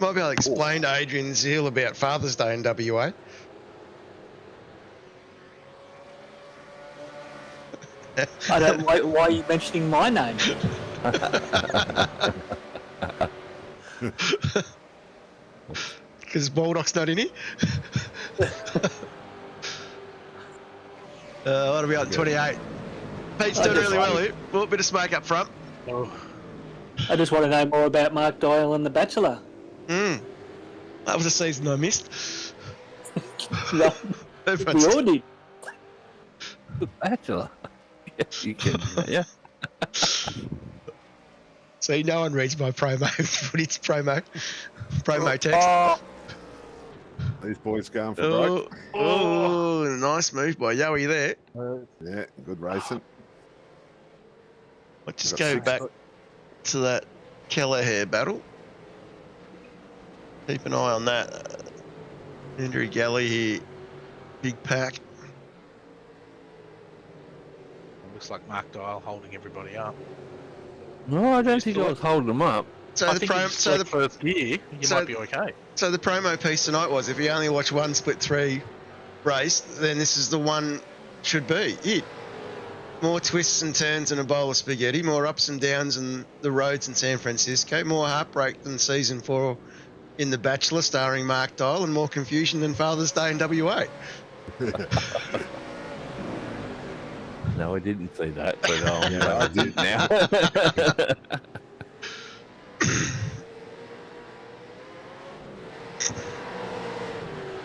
Speaker 4: might be able to explain to Adrian Zeal about Father's Day in WA.
Speaker 2: I don't. Why are you mentioning my name?
Speaker 4: Because Baldock's not in here. What are we on? 28. Pete's doing really well here. Oh, bit of smoke up front.
Speaker 1: Oh.
Speaker 2: I just want to know more about Mark Dyall and The Bachelor.
Speaker 4: That was a season I missed.
Speaker 2: No, we all did.
Speaker 5: The Bachelor. Yes, you can. Yeah.
Speaker 4: See, no one reads my promo footage promo text.
Speaker 3: Oh. These boys going for broke.
Speaker 4: Oh, nice move by Yowie there.
Speaker 3: Yeah, good racing.
Speaker 4: Let's just go back to that Kelleher battle. Keep an eye on that. Andrew Galley here, big pack.
Speaker 1: Looks like Mark Dyall holding everybody up.
Speaker 5: No, I don't think I was holding them up.
Speaker 4: So
Speaker 1: I
Speaker 4: the
Speaker 1: think
Speaker 4: promo,
Speaker 1: first year, you might be okay.
Speaker 4: So the promo piece tonight was, if you only watch one split 3 race, then this is the one should be it. More twists and turns than a bowl of spaghetti, more ups and downs than the roads in San Francisco, more heartbreak than season 4 in The Bachelor starring Mark Dyall and more confusion than Father's Day in WA.
Speaker 5: No, I didn't see that, but
Speaker 3: Yeah,
Speaker 5: I did now.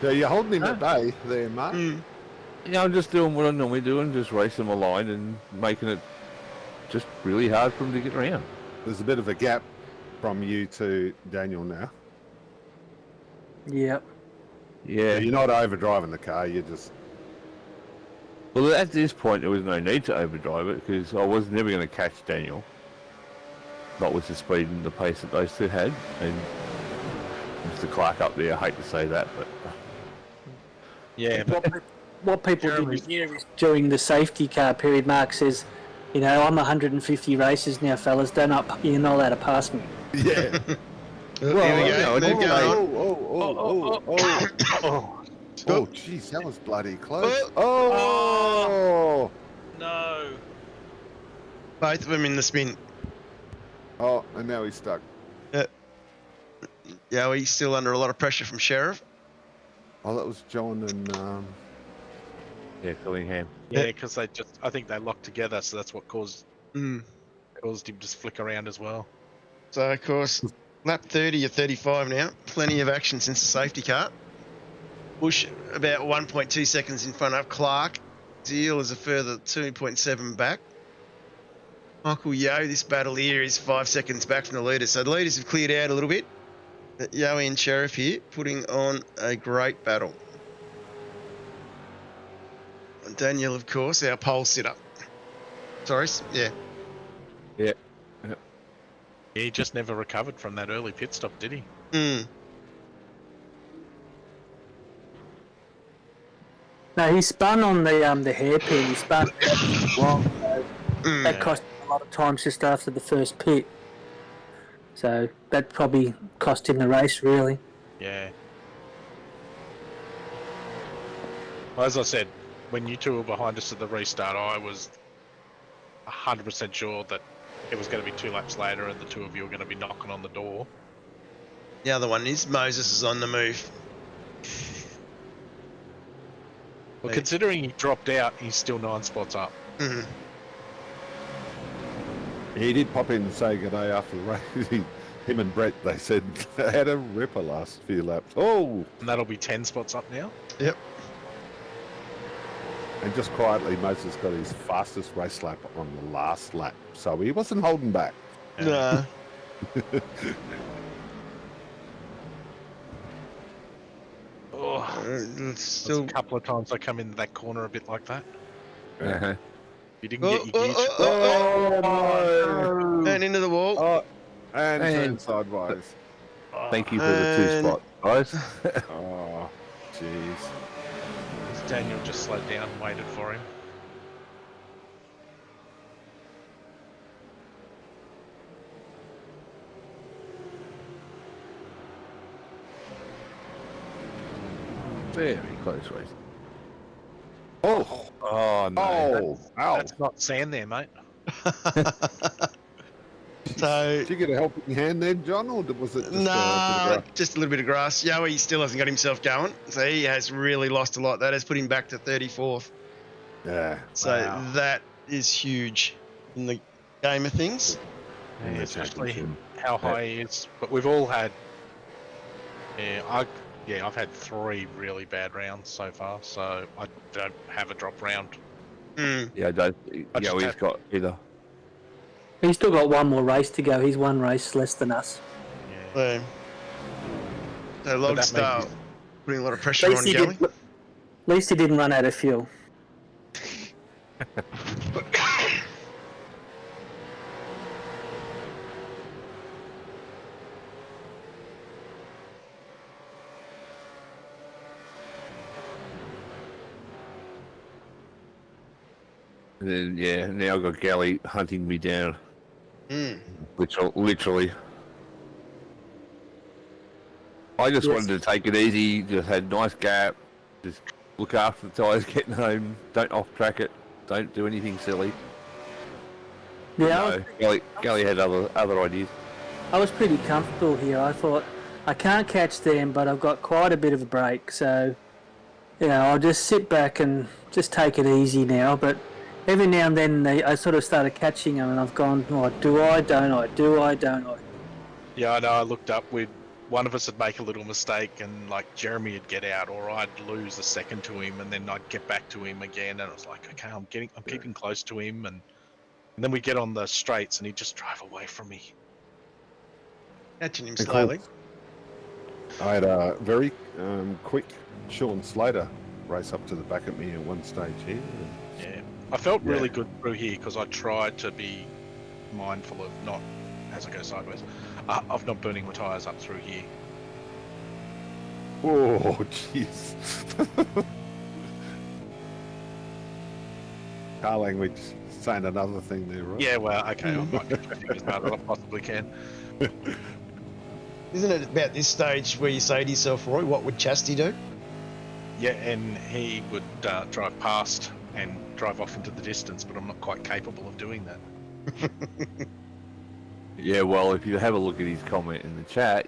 Speaker 3: Yeah, you're holding him at bay there, Mark.
Speaker 5: Yeah, I'm just doing what I normally do and just racing my line and making it just really hard for him to get around.
Speaker 3: There's a bit of a gap from you to Daniel now.
Speaker 2: Yep.
Speaker 5: Yeah.
Speaker 3: You're not overdriving the car, you're just...
Speaker 5: Well, at this point, there was no need to overdrive it because I was never going to catch Daniel. Not with the speed and the pace that those two had. And Mr. Clark up there, I hate to say that, but...
Speaker 1: Yeah, but
Speaker 2: What people
Speaker 1: Jeremy-
Speaker 2: didn't hear is during the safety car period, Mark says, you know, I'm 150 races now, fellas. You're not allowed to pass me.
Speaker 3: Yeah.
Speaker 4: Here we go. Move going on.
Speaker 3: Oh, jeez, that was bloody close. Oh!
Speaker 1: no.
Speaker 4: Both of them in the spin.
Speaker 3: Oh, and now he's stuck.
Speaker 4: Yeah, he's still under a lot of pressure from Sheriff.
Speaker 3: Oh, that was John and...
Speaker 5: Yeah, Fillingham.
Speaker 1: Yeah, because I think they locked together, so that's what caused him to flick around as well.
Speaker 4: So, of course, lap 30 or 35 now. Plenty of action since the safety car. Bush about 1.2 seconds in front of Clark. Dyall is a further 2.7 back. Michael Yeo, this battle here is 5 seconds back from the leaders. So the leaders have cleared out a little bit. Yeo and Sheriff here putting on a great battle. And Daniel, of course, our pole sitter. Sorry, yeah.
Speaker 5: Yeah.
Speaker 1: He just never recovered from that early pit stop, did he?
Speaker 2: No, he spun on the hairpin. He spun long. That
Speaker 1: Yeah.
Speaker 2: cost him a lot of times just after the first pit. So that probably cost him the race, really.
Speaker 1: Yeah. Well, as I said, when you two were behind us at the restart, I was 100% sure that it was going to be 2 laps later and the two of you were going to be knocking on the door.
Speaker 4: The other one is Moses is on the move.
Speaker 1: Well, considering he dropped out, he's still 9 spots up.
Speaker 3: He did pop in and say good day after the race. Him and Brett, they said, had a ripper last few laps. Oh!
Speaker 1: And that'll be 10 spots up now.
Speaker 4: Yep.
Speaker 3: And just quietly, Moses got his fastest race lap on the last lap. So he wasn't holding back.
Speaker 4: Nah.
Speaker 1: Oh,
Speaker 4: It's
Speaker 1: still
Speaker 4: still.
Speaker 1: a couple of times I come into that corner a bit like that.
Speaker 5: Uh-huh.
Speaker 1: You didn't get your gear.
Speaker 3: Oh,
Speaker 4: And into the wall.
Speaker 3: Oh, and turn
Speaker 5: And-
Speaker 3: sideways.
Speaker 5: Thank you for the 2
Speaker 4: And-
Speaker 5: spot, guys.
Speaker 3: Oh, jeez.
Speaker 1: Daniel just slowed down and waited for him.
Speaker 5: Very close race.
Speaker 3: Oh,
Speaker 5: Oh, no.
Speaker 3: oh, ow.
Speaker 1: That's not sand there, mate.
Speaker 4: So,
Speaker 3: Did you get a helping hand there, John, or was it just
Speaker 4: nah, just a little bit of grass. Yowie still hasn't got himself going. So he has really lost a lot. That has put him back to 34th.
Speaker 3: Yeah.
Speaker 4: So
Speaker 1: Wow.
Speaker 4: that is huge in the game of things.
Speaker 1: Yeah,
Speaker 3: Yeah,
Speaker 1: especially
Speaker 3: championship.
Speaker 1: how high he is. But we've all had. I've had 3 really bad rounds so far, so I don't have a drop round.
Speaker 5: Yeah, I don't.
Speaker 1: I just
Speaker 5: He's
Speaker 1: have-
Speaker 5: got either.
Speaker 2: He's still got one more race to go. He's 1 race less than us.
Speaker 1: Yeah.
Speaker 4: So
Speaker 1: that
Speaker 4: Logstar
Speaker 1: may be-
Speaker 4: putting a lot of pressure on Yowie.
Speaker 2: At least he didn't run out of fuel.
Speaker 5: And then, yeah, now I've got Galley hunting me down. Literally. I just
Speaker 2: Yes.
Speaker 5: wanted to take it easy, just had a nice gap, just look after the tyres getting home, don't off-track it, don't do anything silly.
Speaker 2: Yeah,
Speaker 5: No, Galley had other ideas.
Speaker 2: I was pretty comfortable here. I thought I can't catch them, but I've got quite a bit of a break. So, I'll just sit back and just take it easy now. But every now and then I sort of started catching them, and I've gone, oh, do I, don't I, do I, don't I?
Speaker 1: Yeah, I know. I looked up. One of us would make a little mistake, and like Jeremy would get out, or I'd lose a second to him, and then I'd get back to him again, and I was like, okay, I'm keeping close to him, and then we get on the straights, and he'd just drive away from me.
Speaker 4: Catching him
Speaker 3: Of
Speaker 4: slowly.
Speaker 3: course, I had a very quick Sean Slater race up to the back of me at one stage here.
Speaker 1: Yeah, I felt really good through here because I tried to be mindful of not, as I go sideways, of not burning my tyres up through here.
Speaker 3: Oh, jeez. Car language saying another thing there, right?
Speaker 1: Yeah, well, okay, I'm not traffic as hard as I possibly can.
Speaker 4: Isn't it about this stage where you say to yourself, Roy, what would Chastity do?
Speaker 1: Yeah, and he would drive past and drive off into the distance, but I'm not quite capable of doing that.
Speaker 5: Yeah, well, if you have a look at his comment in the chat,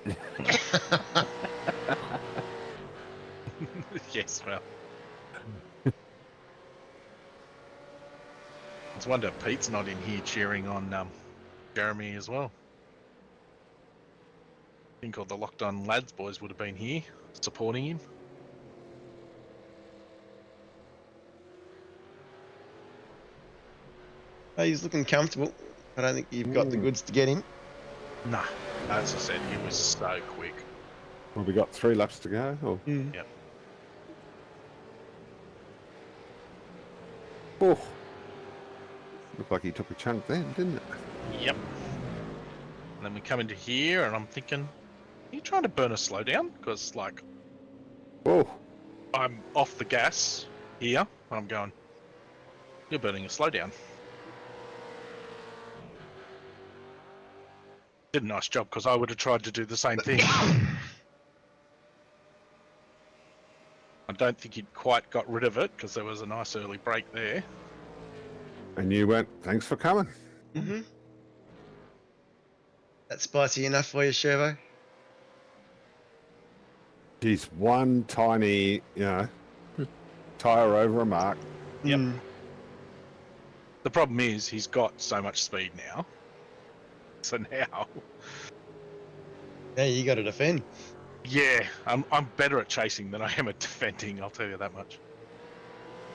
Speaker 1: Yes, well. It's a wonder Pete's not in here cheering on Jeremy as well. I think all the Locked On Lads boys would have been here supporting him.
Speaker 4: He's looking comfortable. I don't think you've got the goods to get him.
Speaker 1: Nah, as I said, he was so quick.
Speaker 3: Well, we got 3 laps to go. Or...
Speaker 1: Yep.
Speaker 3: Oh, looked like he took a chunk then, didn't it?
Speaker 1: Yep. And then we come into here, and I'm thinking, are you trying to burn a slowdown? Because, like,
Speaker 3: Oh,
Speaker 1: I'm off the gas here, and I'm going, you're burning a slowdown. Did a nice job, because I would have tried to do the same thing. I don't think he'd quite got rid of it, because there was a nice early break there.
Speaker 3: and you went, thanks for coming.
Speaker 4: Mm-hmm. That's spicy enough for you, Shervo?
Speaker 3: Geez, one tiny, tyre over a mark.
Speaker 1: Yep. The problem is, he's got so much speed now. So now...
Speaker 4: Yeah, you got to defend.
Speaker 1: Yeah, I'm better at chasing than I am at defending, I'll tell you that much.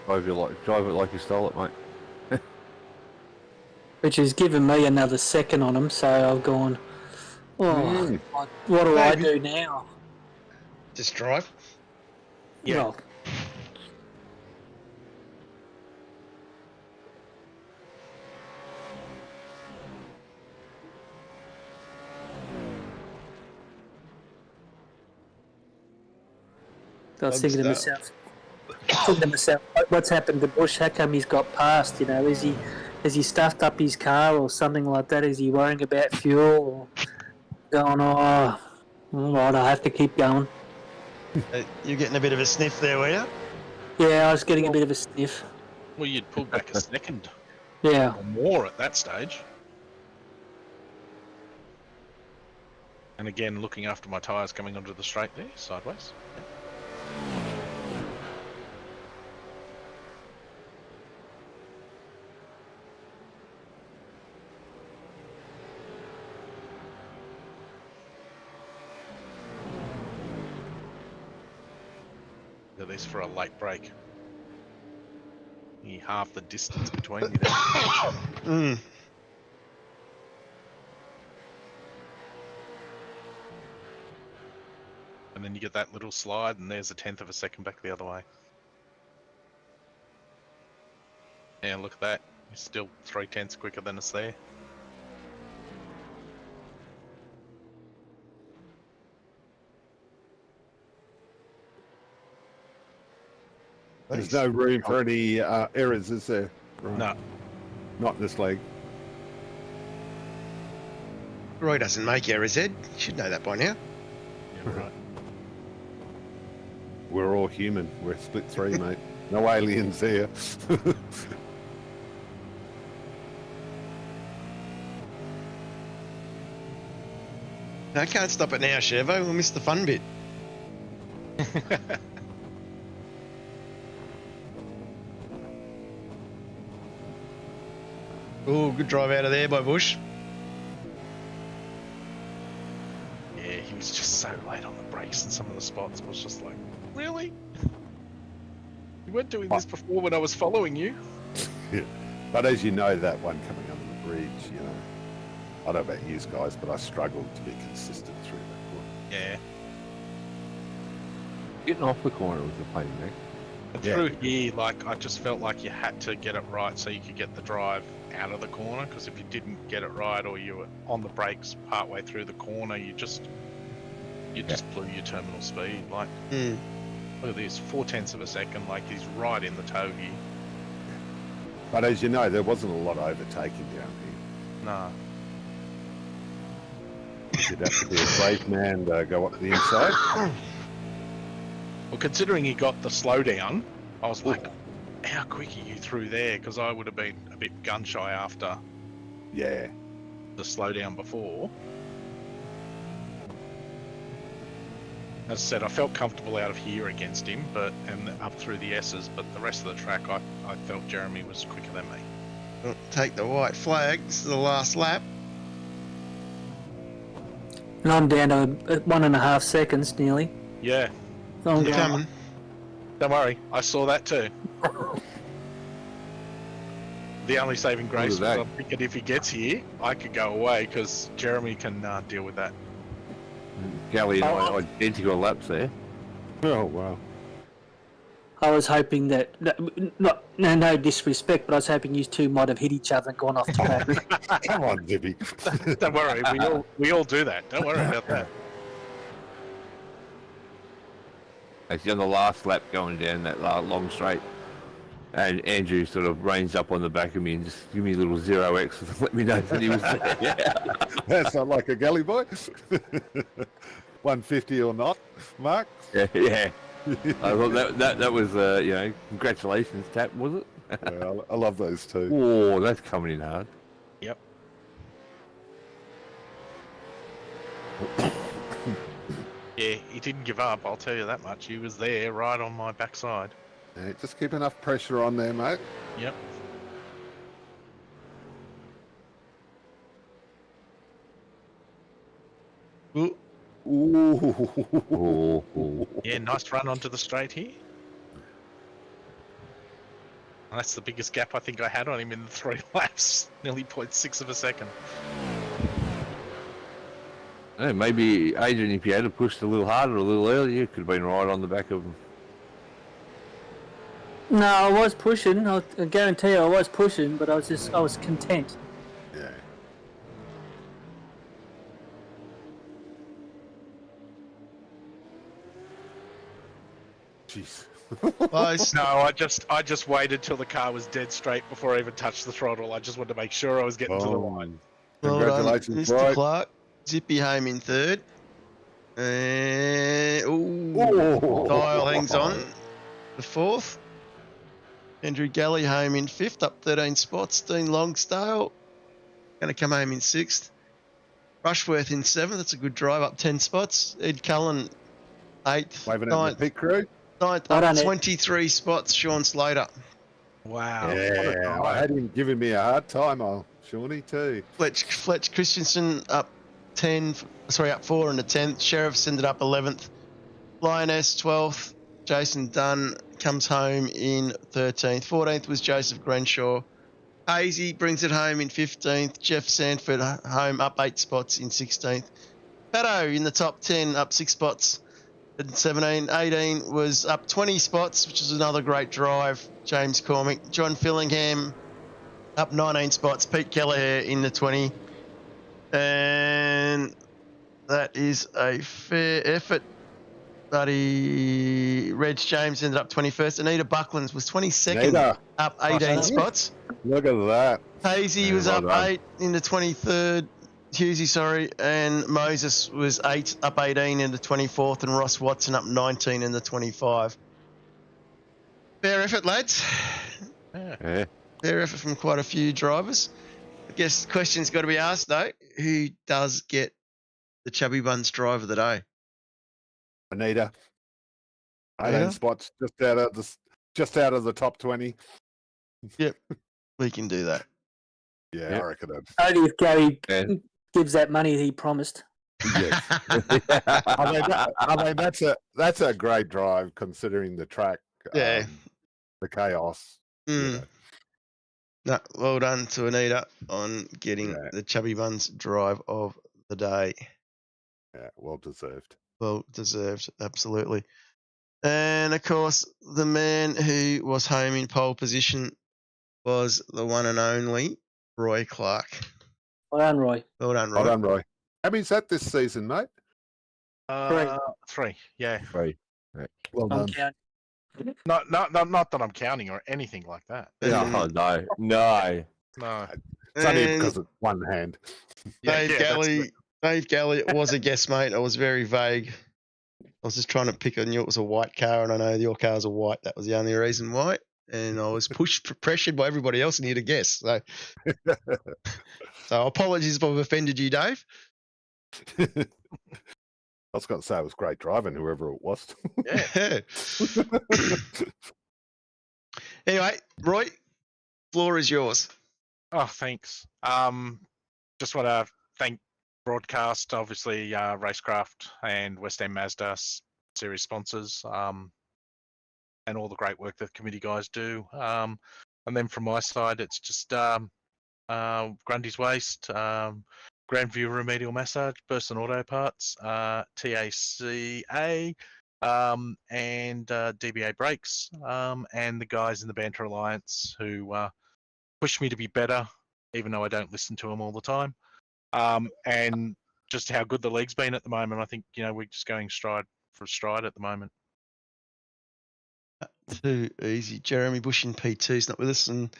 Speaker 5: drive it like you stole it, mate.
Speaker 2: Which has given me another second on him, so I've gone, what do I
Speaker 4: Maybe.
Speaker 2: do now?
Speaker 4: Just drive.
Speaker 1: Yeah.
Speaker 2: Well, I was thinking to myself, what's happened to Bush? How come he's got past? Has he stuffed up his car or something like that? Is he worrying about fuel or going, all right, I have to keep going?
Speaker 4: You're getting a bit of a sniff there, were you?
Speaker 2: Yeah, I was getting a bit of a sniff.
Speaker 1: Well, you'd pull back a second
Speaker 2: Yeah.
Speaker 1: or more at that stage. And again, looking after my tyres coming onto the straight there, sideways. At least for a late break. You halve the distance between you there. And then you get that little slide, and there's a 1/10 of a second back the other way. Yeah, look at that. You're still 3/10 quicker than us there.
Speaker 3: There's no room for any errors, is there? Right.
Speaker 1: No.
Speaker 3: Not in this league.
Speaker 4: Roy doesn't make errors, Ed. You should know that by now.
Speaker 1: Yeah, right.
Speaker 3: We're all human. We're split 3, mate. No aliens here.
Speaker 4: I can't stop it now, Chevo. We'll miss the fun bit. Oh, good drive out of there by Bush.
Speaker 1: Yeah, he was just so late on the brakes in some of the spots. I was just like, really? You weren't doing this before when I was following you.
Speaker 3: Yeah. But as you know, that one coming under the bridge, you know, I don't know about you guys, but I struggled to be consistent through that one.
Speaker 1: Yeah.
Speaker 5: Getting off the corner was a pain in the neck.
Speaker 1: And
Speaker 3: Yeah.
Speaker 1: through here, like, I just felt like you had to get it right so you could get the drive out of the corner, because if you didn't get it right or you were on the brakes partway through the corner, you just blew your terminal speed. Like, look at this, 0.4 of a second, like he's right in the toe here.
Speaker 3: But as you know, there wasn't a lot of overtaking down here.
Speaker 1: Nah.
Speaker 3: You'd have to be a brave man to go up the inside.
Speaker 1: Well, considering he got the slowdown, I was like, how quick are you through there? Because I would have been a bit gun shy after
Speaker 3: Yeah.
Speaker 1: the slowdown before. As I said, I felt comfortable out of here against him, and up through the S's, but the rest of the track, I felt Jeremy was quicker than me.
Speaker 4: Well, take the white flag. This is the last lap.
Speaker 2: And I'm down to 1.5 seconds nearly.
Speaker 1: Yeah,
Speaker 2: So I'm
Speaker 4: You're
Speaker 2: going,
Speaker 4: coming.
Speaker 1: don't worry, I saw that too. The only saving grace was I'm thinking if he gets here, I could go away because Jeremy can deal with that.
Speaker 5: Gally and I identical laps there.
Speaker 3: Oh, wow.
Speaker 2: I was hoping that no disrespect, but I was hoping you two might have hit each other and gone off track.
Speaker 3: Come on, Dibby.
Speaker 1: Don't worry, we all do that. Don't worry about that.
Speaker 5: Actually, on the last lap going down that long straight, and Andrew sort of reins up on the back of me and just give me a little 0x and let me know that he was there. Yeah.
Speaker 3: That's not like a galley boy. 150 or not, Mark?
Speaker 5: Yeah. I thought that was, congratulations, Tap, was it?
Speaker 3: Yeah, I love those two.
Speaker 5: Oh, that's coming in hard.
Speaker 1: Yep. Yeah, he didn't give up, I'll tell you that much. He was there right on my backside.
Speaker 3: Yeah, just keep enough pressure on there, mate.
Speaker 1: Yep.
Speaker 4: Ooh.
Speaker 3: Ooh.
Speaker 1: Yeah, nice run onto the straight here. And that's the biggest gap I think I had on him in the 3 laps. Nearly 0.6 of a second.
Speaker 5: Yeah, maybe, Adrian, if you had pushed a little harder, a little earlier, you could have been right on the back of him.
Speaker 2: No, I was pushing. I guarantee you I was pushing, but I was content.
Speaker 3: Yeah. Jeez.
Speaker 4: Close.
Speaker 1: No, I just waited till the car was dead straight before I even touched the throttle. I just wanted to make sure I was getting to the line.
Speaker 4: Well done,
Speaker 3: Congratulations,
Speaker 4: Mr.
Speaker 3: Bright.
Speaker 4: Clark. Zippy home in third. And Dial hangs on the fourth. Andrew Galley home in fifth, up 13 spots. Dean Longsdale going to come home in sixth. Rushworth in seventh. That's a good drive, up 10 spots. Ed Cullen eighth.
Speaker 3: Waving at the
Speaker 4: Ninth,
Speaker 3: pit crew.
Speaker 4: ninth
Speaker 2: I
Speaker 4: up
Speaker 2: don't know.
Speaker 4: 23 spots. Sean Slater.
Speaker 1: Wow. what a
Speaker 3: Yeah,
Speaker 1: drive.
Speaker 3: I had him giving me a hard time, Shawnee too.
Speaker 4: Fletch Christensen up 4 in the 10th. Sheriff's ended up 11th. Lioness 12th. Jason Dunn comes home in 13th. 14th was Joseph Grenshaw. Hazy brings it home in 15th. Jeff Sanford home up 8 spots in 16th. Pato in the top 10 up 6 spots in 17. 18 was up 20 spots, which is another great drive. James Cormick. John Fillingham up 19 spots. Pete Kelleher in the 20. And that is a fair effort. Buddy Reg James ended up 21st. Anita Bucklands was 22nd,
Speaker 3: Anita.
Speaker 4: up 18
Speaker 3: Nice.
Speaker 4: spots.
Speaker 3: Look at that.
Speaker 4: Hazy
Speaker 5: Yeah,
Speaker 4: was
Speaker 5: well
Speaker 4: up
Speaker 5: done.
Speaker 4: 8 in the 23rd. Husey, sorry. And Moses was 8, up 18 in the 24th. And Ross Watson up 19 in the 25. Fair effort, lads.
Speaker 5: Yeah.
Speaker 4: Fair effort from quite a few drivers. I guess the question's got to be asked, though. Who does get the the Chubby Buns drive of the day?
Speaker 3: Anita. 18
Speaker 4: Anita?
Speaker 3: spots just out of the top 20.
Speaker 4: Yep, we can do that.
Speaker 3: Yeah,
Speaker 5: Yep.
Speaker 3: I reckon that's.
Speaker 2: Only if Gary
Speaker 5: Yeah.
Speaker 2: gives that money he promised.
Speaker 3: Yes. I mean that's a great drive considering the track.
Speaker 4: Yeah.
Speaker 3: The chaos. You know.
Speaker 4: No, well done to Anita on getting
Speaker 3: Yeah.
Speaker 4: the Chubby Buns drive of the day.
Speaker 3: Yeah, well deserved.
Speaker 4: Well deserved, absolutely. And of course, the man who was home in pole position was the one and only Roy Clark.
Speaker 2: Well done, Roy.
Speaker 4: Well done, Roy.
Speaker 3: Well done, Roy. How many's that this season, mate?
Speaker 1: 3. Yeah.
Speaker 5: 3.
Speaker 3: Well
Speaker 2: I'm
Speaker 3: done.
Speaker 2: counting.
Speaker 1: Not that I'm counting or anything like that.
Speaker 5: Oh, no.
Speaker 1: No.
Speaker 3: It's only
Speaker 4: And
Speaker 3: because of one hand.
Speaker 4: Dave Galley.
Speaker 1: that's
Speaker 4: Dave Galley was a guest, mate. I was very vague. I was just trying to pick. I knew it was a white car, and I know your cars are white. That was the only reason why. And I was pressured by everybody else in here to guess. So apologies if I've offended you, Dave.
Speaker 3: I was going to say it was great driving, whoever it was.
Speaker 4: Yeah. Anyway, Roy, floor is yours.
Speaker 1: Oh, thanks. Just want to thank broadcast, obviously, RaceKraft and West End Mazda series sponsors, and all the great work that the committee guys do. And then from my side, it's just Grundy's Waste, Grandview Remedial Massage, Burson Auto Parts, TACA, and DBA Brakes, and the guys in the Banter Alliance who push me to be better, even though I don't listen to them all the time. And just how good the league's been at the moment. I think, we're just going stride for stride at the moment.
Speaker 4: Too easy. Jeremy Bush in P2's not with us, and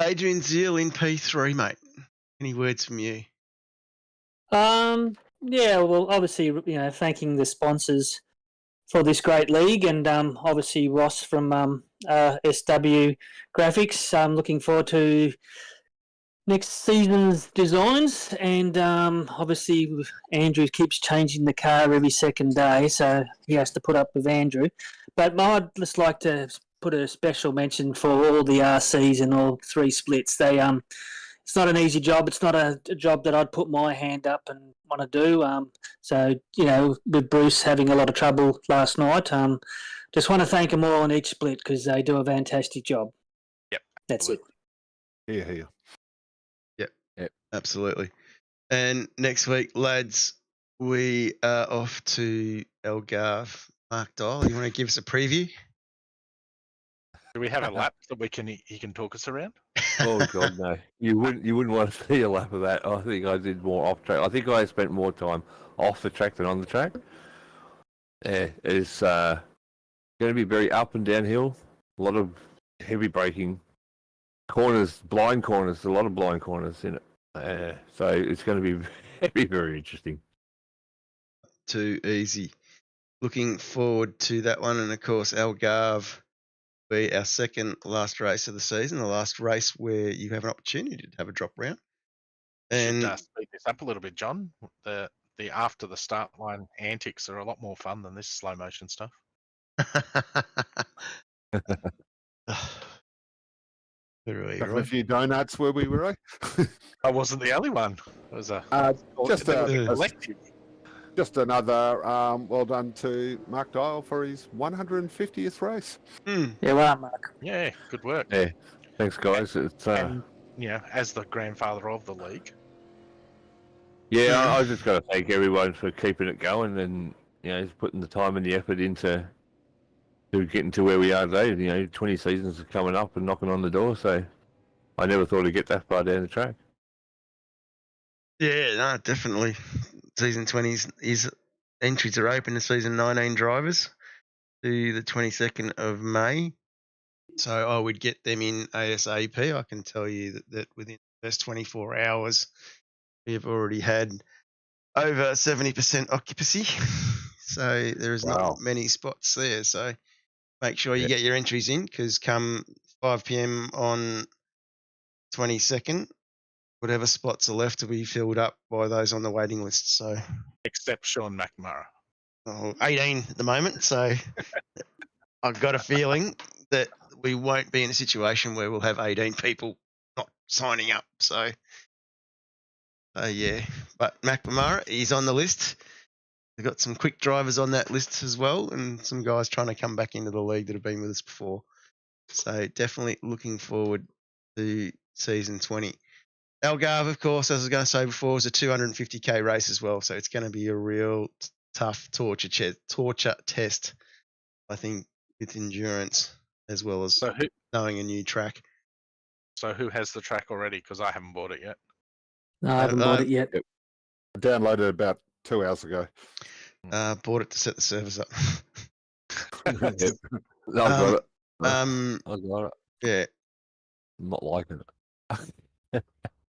Speaker 4: Adrian Zeal in P3, mate. Any words from you?
Speaker 2: Yeah, well, obviously, thanking the sponsors for this great league, and obviously Ross from SW Graphics. I'm looking forward to next season's designs, and obviously Andrew keeps changing the car every second day, so he has to put up with Andrew. But I'd just like to put a special mention for all the RCs and all 3 splits. They it's not an easy job. It's not a job that I'd put my hand up and want to do. So with Bruce having a lot of trouble last night, just want to thank them all on each split because they do a fantastic job.
Speaker 1: Yep,
Speaker 2: that's it.
Speaker 3: Here.
Speaker 4: Yep, absolutely. And next week, lads, we are off to Algarve. Mark Dyall, you want to give us a preview?
Speaker 1: Do we have a lap that he can talk us around?
Speaker 5: Oh God, no! You wouldn't want to see a lap of that. I think I did more off track. I think I spent more time off the track than on the track. Yeah, it's going to be very up and downhill. A lot of heavy braking, corners, blind corners. A lot of blind corners in it. So it's going to be very, very interesting.
Speaker 4: Too easy. Looking forward to that one, and of course Algarve will be our second last race of the season, the last race where you have an opportunity to have a drop round. And
Speaker 1: should speed this up a little bit, John. The after the start line antics are a lot more fun than this slow motion stuff.
Speaker 3: A few donuts where we were.
Speaker 1: I wasn't the only one. It was
Speaker 3: just another well done to Mark Dyall for his 150th race.
Speaker 2: Yeah, well, Mark.
Speaker 1: Yeah, good work.
Speaker 5: Yeah, thanks, guys. It's
Speaker 1: and, as the grandfather of the league.
Speaker 5: Yeah, I just got to thank everyone for keeping it going and putting the time and the effort into getting to where we are today. 20 seasons are coming up and knocking on the door, so I never thought I'd get that far down the track.
Speaker 4: Yeah, no, definitely. Season 20 is entries are open to season 19 drivers to the 22nd of May. So I would get them in ASAP. I can tell you that within the first 24 hours, we have already had over 70% occupancy. So there is not many spots there. So make sure you get your entries in because come 5 p.m. on 22nd, whatever spots are left to be filled up by those on the waiting list. So
Speaker 1: Except Sean McNamara.
Speaker 4: 18 at the moment. So I've got a feeling that we won't be in a situation where we'll have 18 people not signing up. So yeah, but McNamara, he's on the list. We've got some quick drivers on that list as well, and some guys trying to come back into the league that have been with us before. So definitely looking forward to season 20. Algarve, of course, as I was going to say before, is a 250k race as well. So it's going to be a real tough torture test, I think, with endurance as well as knowing a new track.
Speaker 1: So who has the track already? Because I haven't bought it yet.
Speaker 2: No, I haven't bought it yet.
Speaker 3: I downloaded it about 2 hours ago.
Speaker 4: Bought it to set the servers up.
Speaker 5: I've got it.
Speaker 4: Um,
Speaker 5: I've got it.
Speaker 4: yeah.
Speaker 5: I'm not liking it.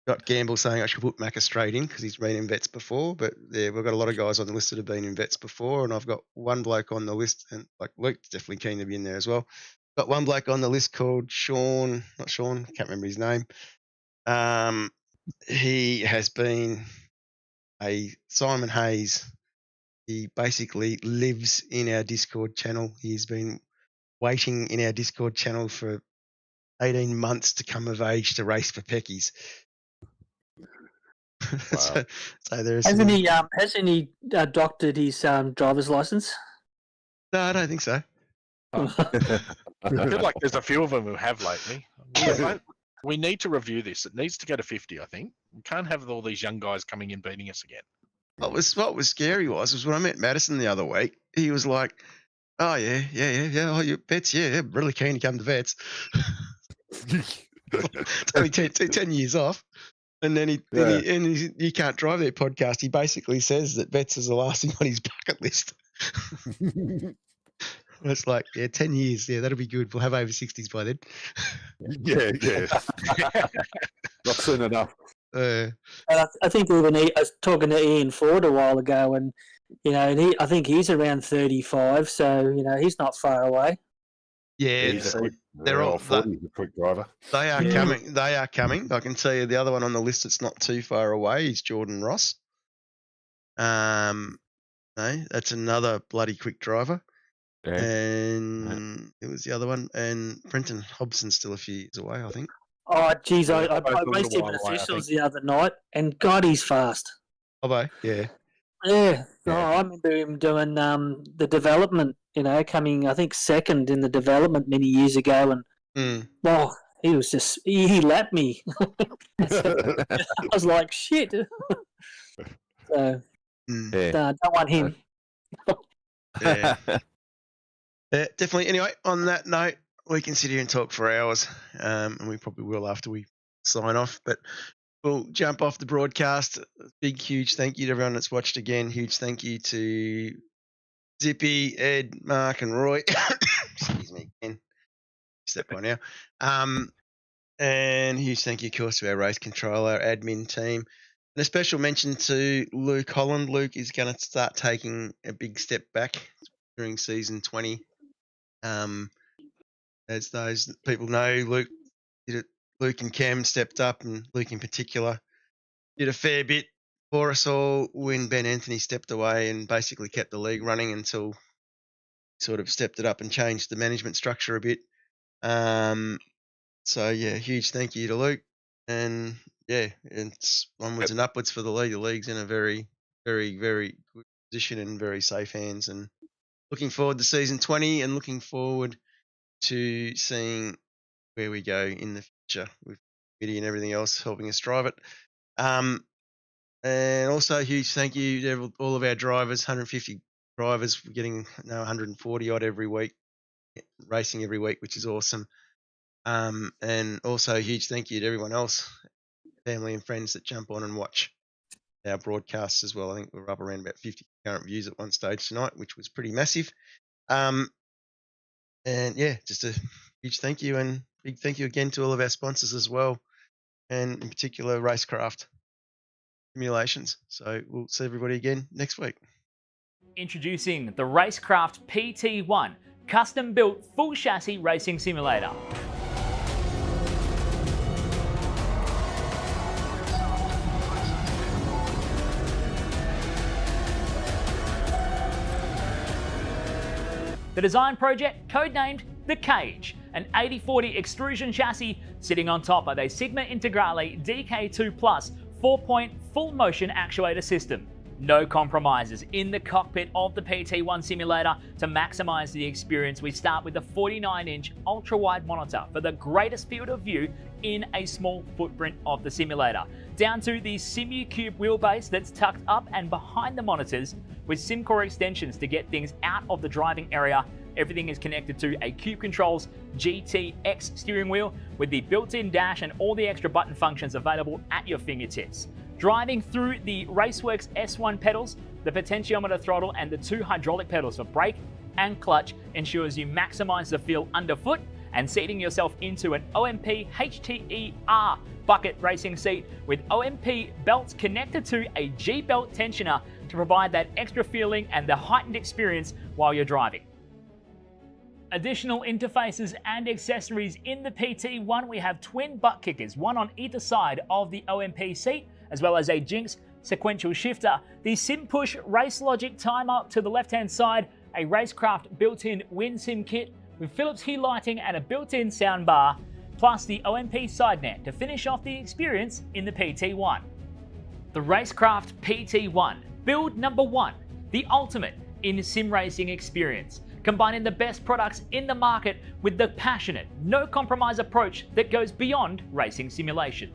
Speaker 4: Got Gamble saying I should put Macca straight in because he's been in vets before, but yeah, we've got a lot of guys on the list that have been in vets before, and I've got one bloke on the list, and like Luke's definitely keen to be in there as well. Got one bloke on the list called Sean, can't remember his name. He has been a Simon Hayes. He basically lives in our Discord channel. He's been waiting in our Discord channel for 18 months to come of age to race for Peckies.
Speaker 3: Wow.
Speaker 4: so there's
Speaker 2: Hasn't he doctored his driver's license?
Speaker 4: No, I don't think so.
Speaker 1: I feel like there's a few of them who have lately. We need to review this. It needs to go to 50, I think. We can't have all these young guys coming in beating us again.
Speaker 4: What was scary was when I met Madison the other week, he was like, oh, yeah, oh, you vets, yeah, really keen to come to vets. It's only 10 years off. And then he can't drive their podcast. He basically says that vets is the last thing on his bucket list. It's like, 10 years. Yeah, that'll be good. We'll have over 60s by then.
Speaker 3: Yeah. Not soon enough.
Speaker 2: I think I was talking to Ian Ford a while ago, and I think he's around 35, so he's not far away.
Speaker 4: Yeah, they're all
Speaker 3: 40. A quick driver.
Speaker 4: They are coming. They are coming. I can tell you the other one on the list that's not too far away is Jordan Ross. No, that's another bloody quick driver. Yeah. And it was the other one. And Brenton Hobson's still a few years away, I think.
Speaker 2: Oh, geez, I raced him at officials the other night, and God, he's fast.
Speaker 4: Oh, yeah.
Speaker 2: Yeah. Oh, I remember him doing the development, coming, I think, second in the development many years ago. And, he was just, he lapped me. I was like, shit. So, don't want him.
Speaker 4: Yeah. Definitely. Anyway, on that note, we can sit here and talk for hours, and we probably will after we sign off. But we'll jump off the broadcast. Big, huge thank you to everyone that's watched again. Huge thank you to Zippy, Ed, Mark, and Roy. Excuse me again. Step by now. And huge thank you, of course, to our race control, our admin team. And a special mention to Luke Holland. Luke is going to start taking a big step back during season 20. As those people know, Luke and Cam stepped up, and Luke in particular did a fair bit for us all when Ben Anthony stepped away and basically kept the league running until he sort of stepped it up and changed the management structure a bit. So, huge thank you to Luke. And, it's onwards and upwards for the league. The league's in a very, very, very good position and very safe hands. And looking forward to season 20 and looking forward to seeing where we go in the future with Biddy and everything else helping us drive it. And also a huge thank you to all of our drivers, 150 drivers. We're getting 140 odd every week, racing every week, which is awesome. And also a huge thank you to everyone else, family and friends that jump on and watch our broadcasts as well. I think we're up around about 50 current views at one stage tonight, which was pretty massive. And just a huge thank you, and big thank you again to all of our sponsors as well, and in particular RaceKraft Simulations. So we'll see everybody again next week.
Speaker 6: Introducing the RaceKraft PT1, custom-built full chassis racing simulator. The design project, codenamed The Cage, an 80/40 extrusion chassis sitting on top of a Sigma Integrale DK2 Plus 4-point full motion actuator system. No compromises in the cockpit of the PT1 simulator. To maximize the experience, we start with the 49-inch ultra-wide monitor for the greatest field of view in a small footprint of the simulator, down to the SimuCube wheelbase that's tucked up and behind the monitors with SimCore extensions to get things out of the driving area. Everything is connected to a Cube Controls GTX steering wheel with the built-in dash and all the extra button functions available at your fingertips. Driving through the Raceworks S1 pedals, the potentiometer throttle and the 2 hydraulic pedals for brake and clutch ensures you maximize the feel underfoot, and seating yourself into an OMP HTER bucket racing seat with OMP belts connected to a G-belt tensioner to provide that extra feeling and the heightened experience while you're driving. Additional interfaces and accessories in the PT1, we have twin butt kickers, one on either side of the OMP seat, as well as a Jinx sequential shifter, the SimPush Race Logic timer to the left-hand side, a RaceKraft built-in WinSim kit with Philips Hue lighting and a built-in soundbar, plus the OMP side net to finish off the experience in the PT1. The RaceKraft PT1, build number 1, the ultimate in sim racing experience, combining the best products in the market with the passionate, no compromise approach that goes beyond racing simulation.